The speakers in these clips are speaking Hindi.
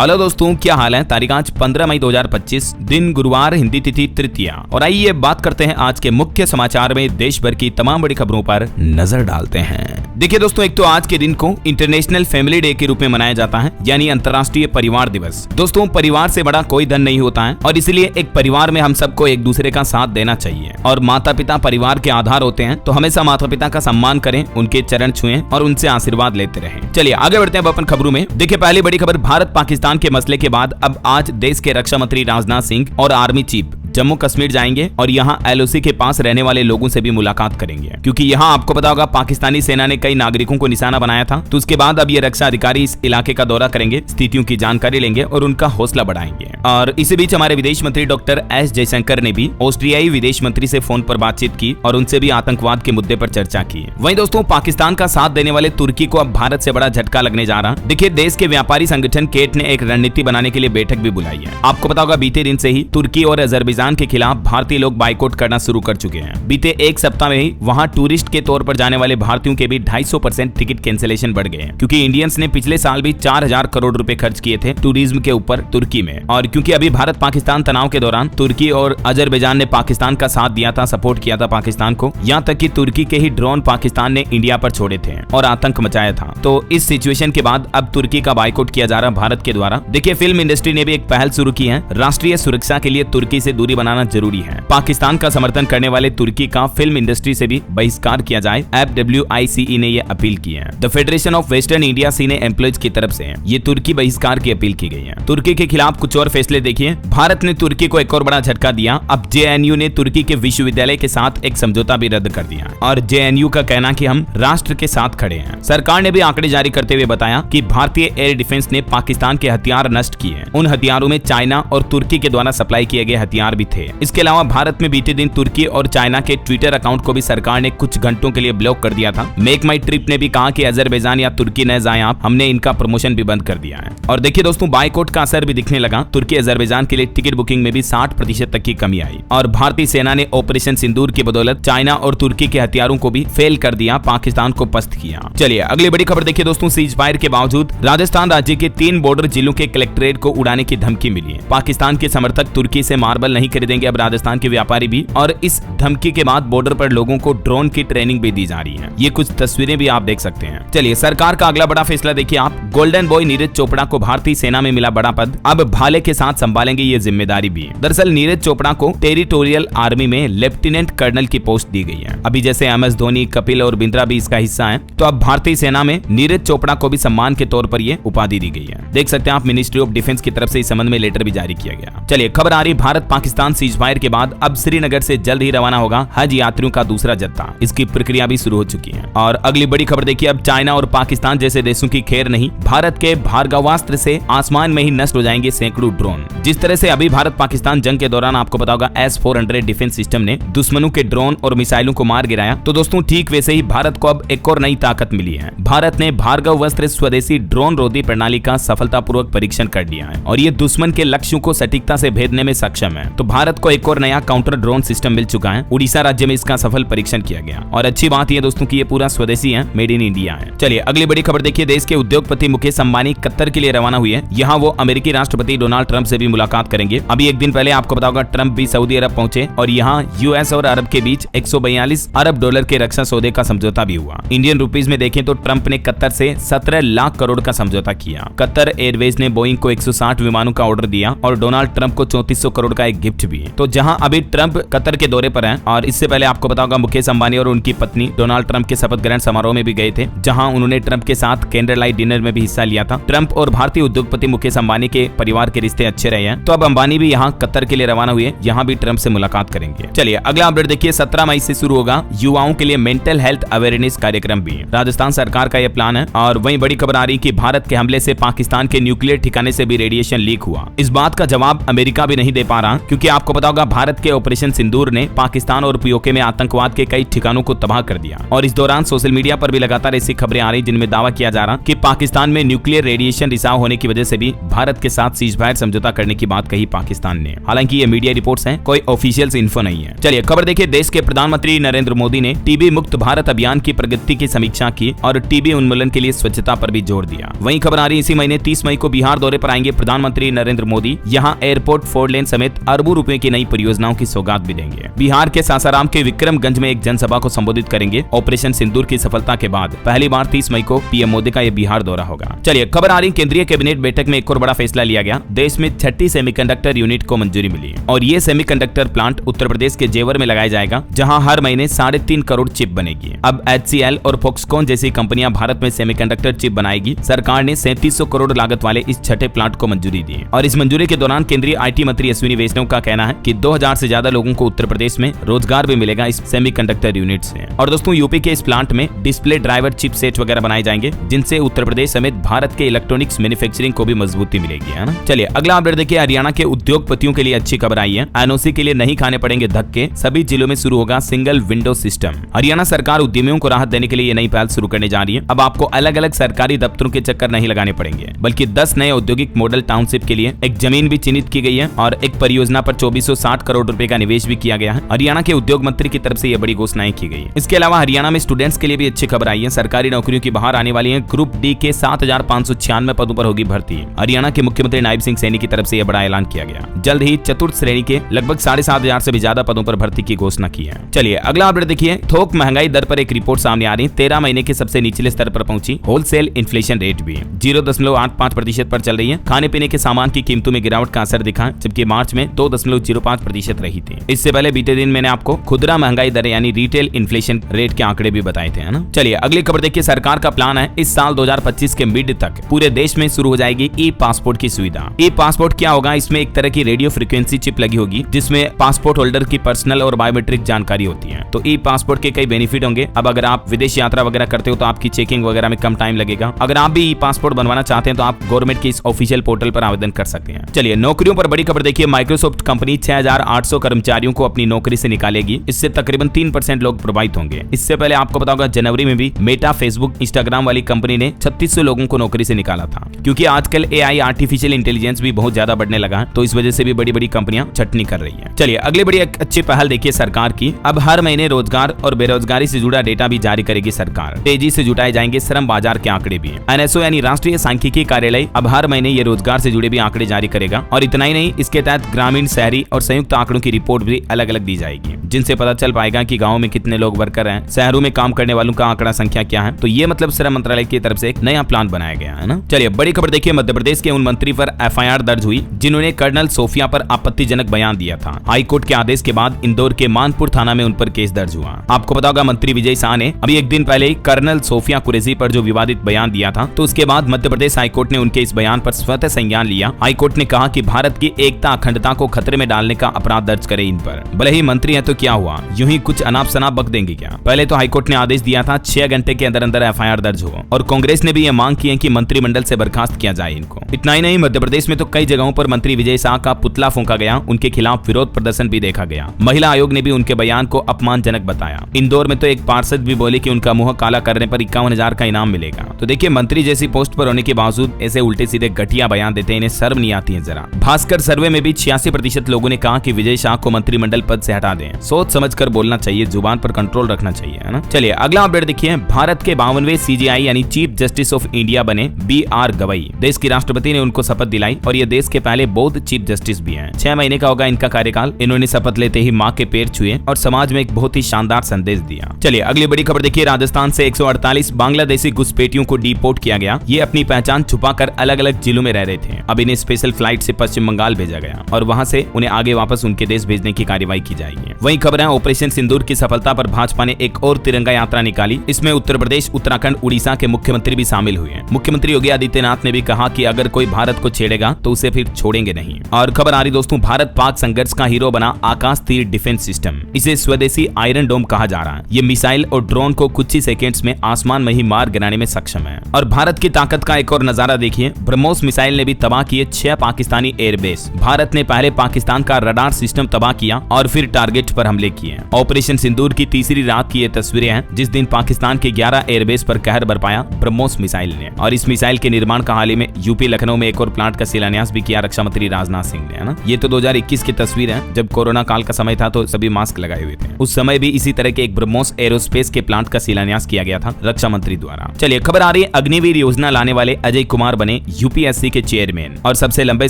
हेलो दोस्तों, क्या हाल है। तारीख आज 15 मई 2025, दिन गुरुवार, हिंदी तिथि तृतीया। और आइए बात करते हैं आज के मुख्य समाचार में देश भर की तमाम बड़ी खबरों पर नजर डालते हैं। देखिए दोस्तों, एक तो आज के दिन को इंटरनेशनल फैमिली डे के रूप में मनाया जाता है, यानी अंतर्राष्ट्रीय परिवार दिवस। दोस्तों, परिवार से बड़ा कोई धन नहीं होता है और इसलिए एक परिवार में हम सबको एक दूसरे का साथ देना चाहिए। और माता पिता परिवार के आधार होते हैं, तो हमेशा माता पिता का सम्मान करें, उनके चरण छुएं और उनसे आशीर्वाद लेते रहें। चलिए आगे बढ़ते हैं अपन खबरों में। देखिए, पहली बड़ी खबर, भारत पाकिस्तान के मसले के बाद अब आज देश के रक्षा मंत्री राजनाथ सिंह और आर्मी चीफ जम्मू कश्मीर जाएंगे और यहाँ LOC के पास रहने वाले लोगों से भी मुलाकात करेंगे, क्योंकि यहाँ आपको पता होगा पाकिस्तानी सेना ने कई नागरिकों को निशाना बनाया था। तो उसके बाद अब ये रक्षा अधिकारी इस इलाके का दौरा करेंगे, स्थितियों की जानकारी लेंगे और उनका हौसला बढ़ाएंगे। और इसी बीच हमारे विदेश मंत्री डॉक्टर S जयशंकर ने भी ऑस्ट्रियाई विदेश मंत्री से फोन पर बातचीत की और उनसे भी आतंकवाद के मुद्दे पर चर्चा की। वहीं दोस्तों, पाकिस्तान का साथ देने वाले तुर्की को अब भारत से बड़ा झटका लगने जा रहा। देखिए, देश के व्यापारी संगठन केट ने एक रणनीति बनाने के लिए बैठक भी बुलाई है। आपको पता होगा बीते दिन से ही तुर्की और अजरबैजान के खिलाफ भारतीय लोग बाइकआउट करना शुरू कर चुके हैं। बीते एक सप्ताह में ही वहां टूरिस्ट के तौर पर जाने वाले भारतीयों के भी 250% टिकट कैंसिलेशन बढ़ गए हैं, क्योंकि इंडियंस ने पिछले साल भी 4000 करोड़ रुपए खर्च किए थे टूरिज्म के ऊपर तुर्की में। और क्योंकि अभी भारत पाकिस्तान तनाव के दौरान तुर्की और अजरबैजान ने पाकिस्तान का साथ दिया था, सपोर्ट किया था पाकिस्तान को, यहाँ तक कि तुर्की के ही ड्रोन पाकिस्तान ने इंडिया पर छोड़े थे और आतंक मचाया था। तो इस सिचुएशन के बाद अब तुर्की का बाइकआउट किया जा रहा भारत के द्वारा। देखिए, फिल्म इंडस्ट्री ने भी एक पहल शुरू की है। राष्ट्रीय सुरक्षा के लिए तुर्की से दूरी बनाना जरूरी है। पाकिस्तान का समर्थन करने वाले तुर्की का फिल्म इंडस्ट्री से भी बहिष्कार किया जाए, FWICE ने यह अपील की है। The federation of western India सीने एम्प्लॉयज की तरफ से ये तुर्की बहिष्कार की अपील की गई है। तुर्की के खिलाफ कुछ और फैसले देखिए। भारत ने तुर्की को एक और बड़ा झटका दिया। अब JNU ने तुर्की के विश्वविद्यालय के साथ एक समझौता भी रद्द कर दिया और JNU का कहना कि हम राष्ट्र के साथ खड़े हैं। सरकार ने भी आंकड़े जारी करते हुए बताया कि भारतीय एयर डिफेंस ने पाकिस्तान के हथियार नष्ट किए। उन हथियारों में चाइना और तुर्की के द्वारा सप्लाई किए गए हथियार भी थे। इसके अलावा भारत में बीते दिन तुर्की और चाइना के ट्विटर अकाउंट को भी सरकार ने कुछ घंटों के लिए ब्लॉक कर दिया था। मेक माई ट्रिप ने भी कहा कि अजरबैजान या तुर्की न जाएं आप, हमने इनका प्रमोशन भी बंद कर दिया है। और देखिए दोस्तों, बाइकआउट का असर भी दिखने लगा। तुर्की अजरबैजान के लिए टिकट बुकिंग में भी 60% तक की कमी आई और भारतीय सेना ने ऑपरेशन सिंदूर की बदौलत चाइना और तुर्की के हथियारों को भी फेल कर दिया, पाकिस्तान को पस्त किया। चलिए अगली बड़ी खबर देखिए दोस्तों, सीज फायर के बावजूद राजस्थान राज्य के 3 बॉर्डर जिलों के कलेक्ट्रेट को उड़ाने की धमकी मिली है। पाकिस्तान के समर्थक तुर्की से मार्बल नहीं खरीदेंगे अब राजस्थान के व्यापारी भी। और इस धमकी के बाद बॉर्डर पर लोगों को ड्रोन की ट्रेनिंग भी दी जा रही है। ये कुछ तस्वीरें भी आप देख सकते हैं। चलिए सरकार का अगला बड़ा फैसला देखिए आप। गोल्डन बॉय नीरज चोपड़ा को भारतीय सेना में मिला बड़ा पद, अब भाले के साथ संभालेंगे ये जिम्मेदारी भी। दरअसल नीरज चोपड़ा को टेरिटोरियल आर्मी में लेफ्टिनेंट कर्नल की पोस्ट दी गई है। अभी जैसे MS धोनी, कपिल और बिंद्रा भी इसका हिस्सा है, तो अब भारतीय सेना में नीरज चोपड़ा को भी सम्मान के तौर पर ये उपाधि दी गई है। देख सकते हैं आप, मिनिस्ट्री ऑफ डिफेंस की तरफ से इस संबंध में लेटर भी जारी किया गया। चलिए खबर आ रही, भारत पाकिस्तान सीज फायर के बाद अब श्रीनगर से जल्द ही रवाना होगा हज यात्रियों का दूसरा जत्था। इसकी प्रक्रिया भी शुरू हो चुकी है। और अगली बड़ी खबर देखिए, अब चाइना और पाकिस्तान जैसे देशों की खैर नहीं, भारत के भार्गवास्त्र से आसमान में ही नष्ट हो जाएंगे सैकड़ों ड्रोन। जिस तरह से अभी भारत पाकिस्तान जंग के दौरान आपको पता होगा S-400 डिफेंस सिस्टम ने दुश्मनों के ड्रोन और मिसाइलों को मार गिराया, तो दोस्तों ठीक वैसे ही भारत को अब एक और नई ताकत मिली है। भारत ने भार्गवास्त्र स्वदेशी ड्रोन रोधी प्रणाली का सफलतापूर्वक परीक्षण कर लिया है और ये दुश्मन के लक्ष्यों को सटीकता से भेदने में सक्षम है। तो भारत को एक और नया काउंटर ड्रोन सिस्टम मिल चुका है। उड़ीसा राज्य में इसका सफल परीक्षण किया गया और अच्छी बात यह दोस्तों कि ये पूरा स्वदेशी है, मेड इन इंडिया है। चलिए अगली बड़ी खबर देखिए, देश के उद्योगपति मुकेश अंबानी कतर के लिए रवाना हुए हैं। यहाँ वो अमेरिकी राष्ट्रपति डोनाल्ड ट्रंप से भी मुलाकात करेंगे। अभी एक दिन पहले आपको पता होगा ट्रंप भी सऊदी अरब पहुंचे और यहाँ US और अरब के बीच 142 अरब डॉलर के रक्षा सौदे का समझौता भी हुआ। इंडियन रुपीज में देखें तो ट्रंप ने कतर से 17 लाख करोड़ का समझौता किया। कतर एयरवेज ने बोइंग को 160 विमानों का ऑर्डर दिया और डोनाल्ड ट्रंप को 3400 करोड़ का एक गिफ्ट भी। तो जहाँ अभी ट्रंप कतर के दौरे पर है और इससे पहले आपको पता होगा मुकेश अंबानी और उनकी पत्नी डोनाल्ड ट्रंप के शपथ ग्रहण समारोह में भी गए थे, जहां उन्होंने ट्रंप के साथ कैंडल लाइट डिनर में भी हिस्सा लिया था। ट्रंप और भारतीय उद्योगपति मुकेश अंबानी के परिवार के रिश्ते अच्छे रहे हैं, तो अब अंबानी भी यहाँ कतर के लिए रवाना हुए, यहाँ भी ट्रंप से मुलाकात करेंगे। चलिए अगला अपडेट देखिए, 17 मई से शुरू होगा युवाओं के लिए मेंटल हेल्थ अवेयरनेस कार्यक्रम भी। राजस्थान सरकार का यह प्लान है। और वहीं बड़ी खबर आ रही कि भारत के हमले से पाकिस्तान के न्यूक्लियर ठिकाने से भी रेडिएशन लीक हुआ। इस बात का जवाब अमेरिका भी नहीं दे पा रहा, क्योंकि देखिए आपको पता होगा भारत के ऑपरेशन सिंदूर ने पाकिस्तान और पीओके में आतंकवाद के कई ठिकानों को तबाह कर दिया और इस दौरान सोशल मीडिया पर भी लगातार ऐसी खबरें आ रही जिनमें दावा किया जा रहा कि पाकिस्तान में न्यूक्लियर रेडिएशन रिसाव होने की वजह से भी भारत के साथ सीजफायर समझौता करने की बात कही पाकिस्तान ने। हालांकि ये मीडिया रिपोर्ट्स हैं, कोई ऑफिशियल इन्फो नहीं है। चलिए खबर देखिए, देश के प्रधानमंत्री नरेंद्र मोदी ने टीबी मुक्त भारत अभियान की प्रगति की समीक्षा की और टीबी उन्मूलन के लिए स्वच्छता पर भी जोर दिया। वहीं खबर आ रही इसी महीने 30 मई को बिहार दौरे पर आएंगे प्रधानमंत्री नरेंद्र मोदी। यहाँ एयरपोर्ट 4 लेन समेत अरबों रुपए की नई परियोजनाओं की सौगात भी देंगे। बिहार के सासाराम के विक्रमगंज में एक जनसभा को संबोधित करेंगे। ऑपरेशन सिंदूर की सफलता के बाद पहली बार 30 मई को पीएम मोदी का यह बिहार दौरा होगा। चलिए खबर आ रही, केंद्रीय कैबिनेट बैठक में एक और बड़ा फैसला लिया गया। देश में 6ठी सेमीकंडक्टर यूनिट को मंजूरी मिली और ये सेमीकंडक्टर प्लांट उत्तर प्रदेश के जेवर में लगाया जाएगा, जहां हर महीने 3.5 करोड़ चिप बनेगी। अब HCL और फॉक्सकॉन जैसी कंपनियां भारत में सेमीकंडक्टर चिप बनाएगी। सरकार ने 3700 करोड़ लागत वाले इस छठे प्लांट को मंजूरी दी और इस मंजूरी के दौरान केंद्रीय IT मंत्री अश्विनी वैष्णव का कहना है कि 2000 से ज्यादा लोगों को उत्तर प्रदेश में रोजगार भी मिलेगा इस सेमीकंडक्टर यूनिट से। और दोस्तों यूपी के इस प्लांट में डिस्प्ले ड्राइवर चिप सेट वगैरह बनाए जाएंगे, जिनसे उत्तर प्रदेश समेत भारत के इलेक्ट्रॉनिक्स मैन्युफैक्चरिंग को भी मजबूती मिलेगी, है ना। चलिए अगला अपडेट देखिए, हरियाणा के उद्योगपतियों के लिए अच्छी खबर आई है। NOC के लिए नहीं खाने पड़ेंगे धक्के, सभी जिलों में शुरू होगा सिंगल विंडो सिस्टम। हरियाणा सरकार उद्यमियों को राहत देने के लिए नई पहल शुरू करने जा रही है। अब आपको अलग अलग सरकारी दफ्तरों के चक्कर नहीं लगाने पड़ेंगे, बल्कि 10 नए औद्योगिक मॉडल टाउनशिप के लिए एक जमीन भी चिन्हित की गई है और एक परियोजना पर 2460 करोड़ रुपए का निवेश भी किया गया है। हरियाणा के उद्योग मंत्री की तरफ से यह बड़ी घोषणाएं की गई। इसके अलावा हरियाणा में स्टूडेंट्स के लिए भी अच्छी खबर आई है। सरकारी नौकरियों की बाहर आने वाली है। ग्रुप डी के 7596 पदों पर होगी भर्ती। हरियाणा के मुख्यमंत्री नायब सिंह सैनी की तरफ से यह बड़ा ऐलान किया गया। जल्द ही चतुर्थ श्रेणी के लगभग 7500 से भी ज्यादा पदों पर भर्ती की घोषणा की है। चलिए अगला अपडेट देखिए, थोक महंगाई दर पर एक रिपोर्ट सामने आ रही है। 13 महीने के सबसे निचले स्तर पर पहुंची। होलसेल इन्फ्लेशन रेट भी 0.85% पर चल रही है। खाने पीने के सामान की कीमतों में गिरावट का असर दिखा, जबकि मार्च में 2.05% रही थी। इससे पहले बीते दिन मैंने आपको खुदरा महंगाई दर यानी रिटेल इन्फ्लेशन रेट के आंकड़े भी बताए थे, है ना। चलिए अगली खबर देखिए, सरकार का प्लान है इस साल 2025 के मिड तक पूरे देश में शुरू हो जाएगी ई-पासपोर्ट की सुविधा। ई-पासपोर्ट क्या होगा? इसमें एक तरह की रेडियो फ्रीक्वेंसी चिप लगी होगी, जिसमें पासपोर्ट होल्डर की पर्सनल और बायोमेट्रिक जानकारी होती है। तो ई-पासपोर्ट के कई बेनिफिट होंगे। अब अगर आप विदेश यात्रा वगैरह करते हो तो आपकी चेकिंग वगैरह में कम टाइम लगेगा। अगर आप भी ई-पासपोर्ट बनवाना चाहते हैं तो आप गवर्नमेंट के इस ऑफिशियल पोर्टल पर आवेदन कर सकते हैं। चलिए नौकरियों पर बड़ी खबर देखिए, माइक्रोसॉफ्ट कंपनी 6800 कर्मचारियों को अपनी नौकरी से निकालेगी। इससे तकरीबन 3% लोग प्रभावित होंगे। इससे पहले आपको पता होगा जनवरी में भी मेटा, फेसबुक, इंस्टाग्राम वाली कंपनी ने 3600 लोगों को नौकरी से निकाला था। क्योंकि आजकल AI आर्टिफिशियल इंटेलिजेंस भी बहुत ज्यादा बढ़ने लगा है, तो इस वजह से भी बड़ी बड़ी कंपनियां छटनी कर रही हैं। चलिए अगली बड़ी एक अच्छी पहल देखिए सरकार की। अब हर महीने रोजगार और बेरोजगारी से जुड़ा डेटा भी जारी करेगी सरकार। तेजी से जुटाए जाएंगे श्रम बाजार के आंकड़े भी। NSO यानी राष्ट्रीय सांख्यिकी कार्यालय अब हर महीने ये रोजगार से जुड़े भी आंकड़े जारी करेगा। और इतना ही नहीं, इसके तहत ग्रामीण, शहरी और संयुक्त आंकड़ों की रिपोर्ट भी अलग अलग दी जाएगी, जिनसे पता चल पाएगा कि गाँव में कितने लोग वर्कर हैं, शहरों में काम करने वालों का आंकड़ा संख्या क्या है। तो ये मतलब श्रम मंत्रालय की तरफ से एक नया प्लान बनाया गया है ना। चलिए बड़ी खबर देखिए, मध्य प्रदेश के उन मंत्री पर FIR दर्ज हुई जिन्होंने कर्नल सोफिया पर आपत्तिजनक बयान दिया था। हाईकोर्ट के आदेश के बाद इंदौर के मानपुर थाना में उन पर केस दर्ज हुआ। आपको पता होगा मंत्री विजय शाह ने अभी एक दिन पहले ही कर्नल सोफिया कुरैशी पर जो विवादित बयान दिया था, तो उसके बाद मध्य प्रदेश हाईकोर्ट ने उनके इस बयान पर स्वतः संज्ञान लिया। हाईकोर्ट ने कहा कि भारत की एकता, अखंडता को खतरे में डालने का अपराध दर्ज करे इन पर। भले ही मंत्री है तो क्या हुआ, यूं ही कुछ अनाप शनाप बक देंगे क्या? पहले तो हाईकोर्ट ने आदेश दिया था 6 घंटे के अंदर अंदर FIR दर्ज हो, और कांग्रेस ने भी यह मांग की है कि मंत्रिमंडल से बर्खास्त किया जाए इनको। इतना ही नहीं, मध्य प्रदेश में तो कई जगहों पर मंत्री विजय शाह का पुतला फूंका गया, उनके खिलाफ विरोध प्रदर्शन भी देखा गया। महिला आयोग ने भी उनके बयान को अपमानजनक बताया। इंदौर में तो एक पार्षद भी बोले कि उनका मुंह काला करने पर 51,000 का इनाम मिलेगा। तो देखिए, मंत्री जैसी पोस्ट पर होने के बावजूद ऐसे उल्टे सीधे घटिया बयान देते हैं, इन्हें शर्म नहीं आती है जरा। भास्कर सर्वे में भी 86% लोगों ने कहा कि विजय शाह को मंत्रिमंडल पद से हटा दें। सोच समझ कर बोलना चाहिए, जुबान पर कंट्रोल रखना चाहिए, है ना। चलिए अगला अपडेट देखिए, भारत के 52वें CJI यानी चीफ जस्टिस ऑफ इंडिया बने BR गवई। देश की राष्ट्रपति ने उनको शपथ दिलाई और ये देश के पहले बौद्ध चीफ जस्टिस भी हैं। 6 महीने का होगा इनका कार्यकाल। इन्होंने शपथ लेते ही मां के पैर छुए और समाज में एक बहुत ही शानदार संदेश दिया। चलिए अगली बड़ी खबर देखिए, राजस्थान से 148 बांग्लादेशी घुसपैठियों को डिपोर्ट किया गया। ये अपनी पहचान छुपाकर अलग अलग जिलों में रह रहे थे। अब इन्हें स्पेशल फ्लाइट से पश्चिम बंगाल भेजा गया और वहां से उन्हें आगे वापस उनके देश भेजने की कार्यवाही की जाएगी। वहीं खबर है, ऑपरेशन सिंदूर की सफलता पर भाजपा ने एक और तिरंगा यात्रा निकाली। इसमें उत्तर प्रदेश, उत्तराखंड, उड़ीसा के मुख्यमंत्री भी शामिल हुए। मुख्यमंत्री योगी आदित्यनाथ ने भी कहा कि अगर कोई भारत को छेड़ेगा तो उसे फिर छोड़ेंगे नहीं। और खबर आ रही दोस्तों, भारत पाक संघर्ष का हीरो बना आकाश तीर डिफेंस सिस्टम। इसे स्वदेशी आयरन डोम कहा जा रहा है। ये मिसाइल और ड्रोन को कुछ ही सेकेंड्स में आसमान में ही मार गिराने में सक्षम है। और भारत की ताकत का एक और नजारा देखिए, ब्रह्मोस मिसाइल ने भी तबाह किए 6 पाकिस्तानी एयरबेस। भारत ने पहले पाकिस्तान का रडार सिस्टम तबाह किया और फिर टारगेट पर हमले किए। ऑपरेशन सिंदूर की तीसरी रात की ये तस्वीरें हैं जिस दिन पाकिस्तान के 11 एयरबेस पर कहर बरपाया ब्रह्मोस मिसाइल ने। और इस मिसाइल के निर्माण का हाल ही में यूपी लखनऊ में एक और प्लांट का शिलान्यास भी किया रक्षा मंत्री राजनाथ सिंह ने, है ना। ये तो 2021 की तस्वीर है जब कोरोना काल का समय था तो सभी मास्क लगाए हुए थे। उस समय भी इसी तरह के एक ब्रह्मोस एरोस्पेस के प्लांट का शिलान्यास किया गया था रक्षा मंत्री द्वारा। चलिए खबर आ रही है, अग्निवीर योजना लाने वाले अजय कुमार बने यूपीएससी के चेयरमैन और सबसे लंबे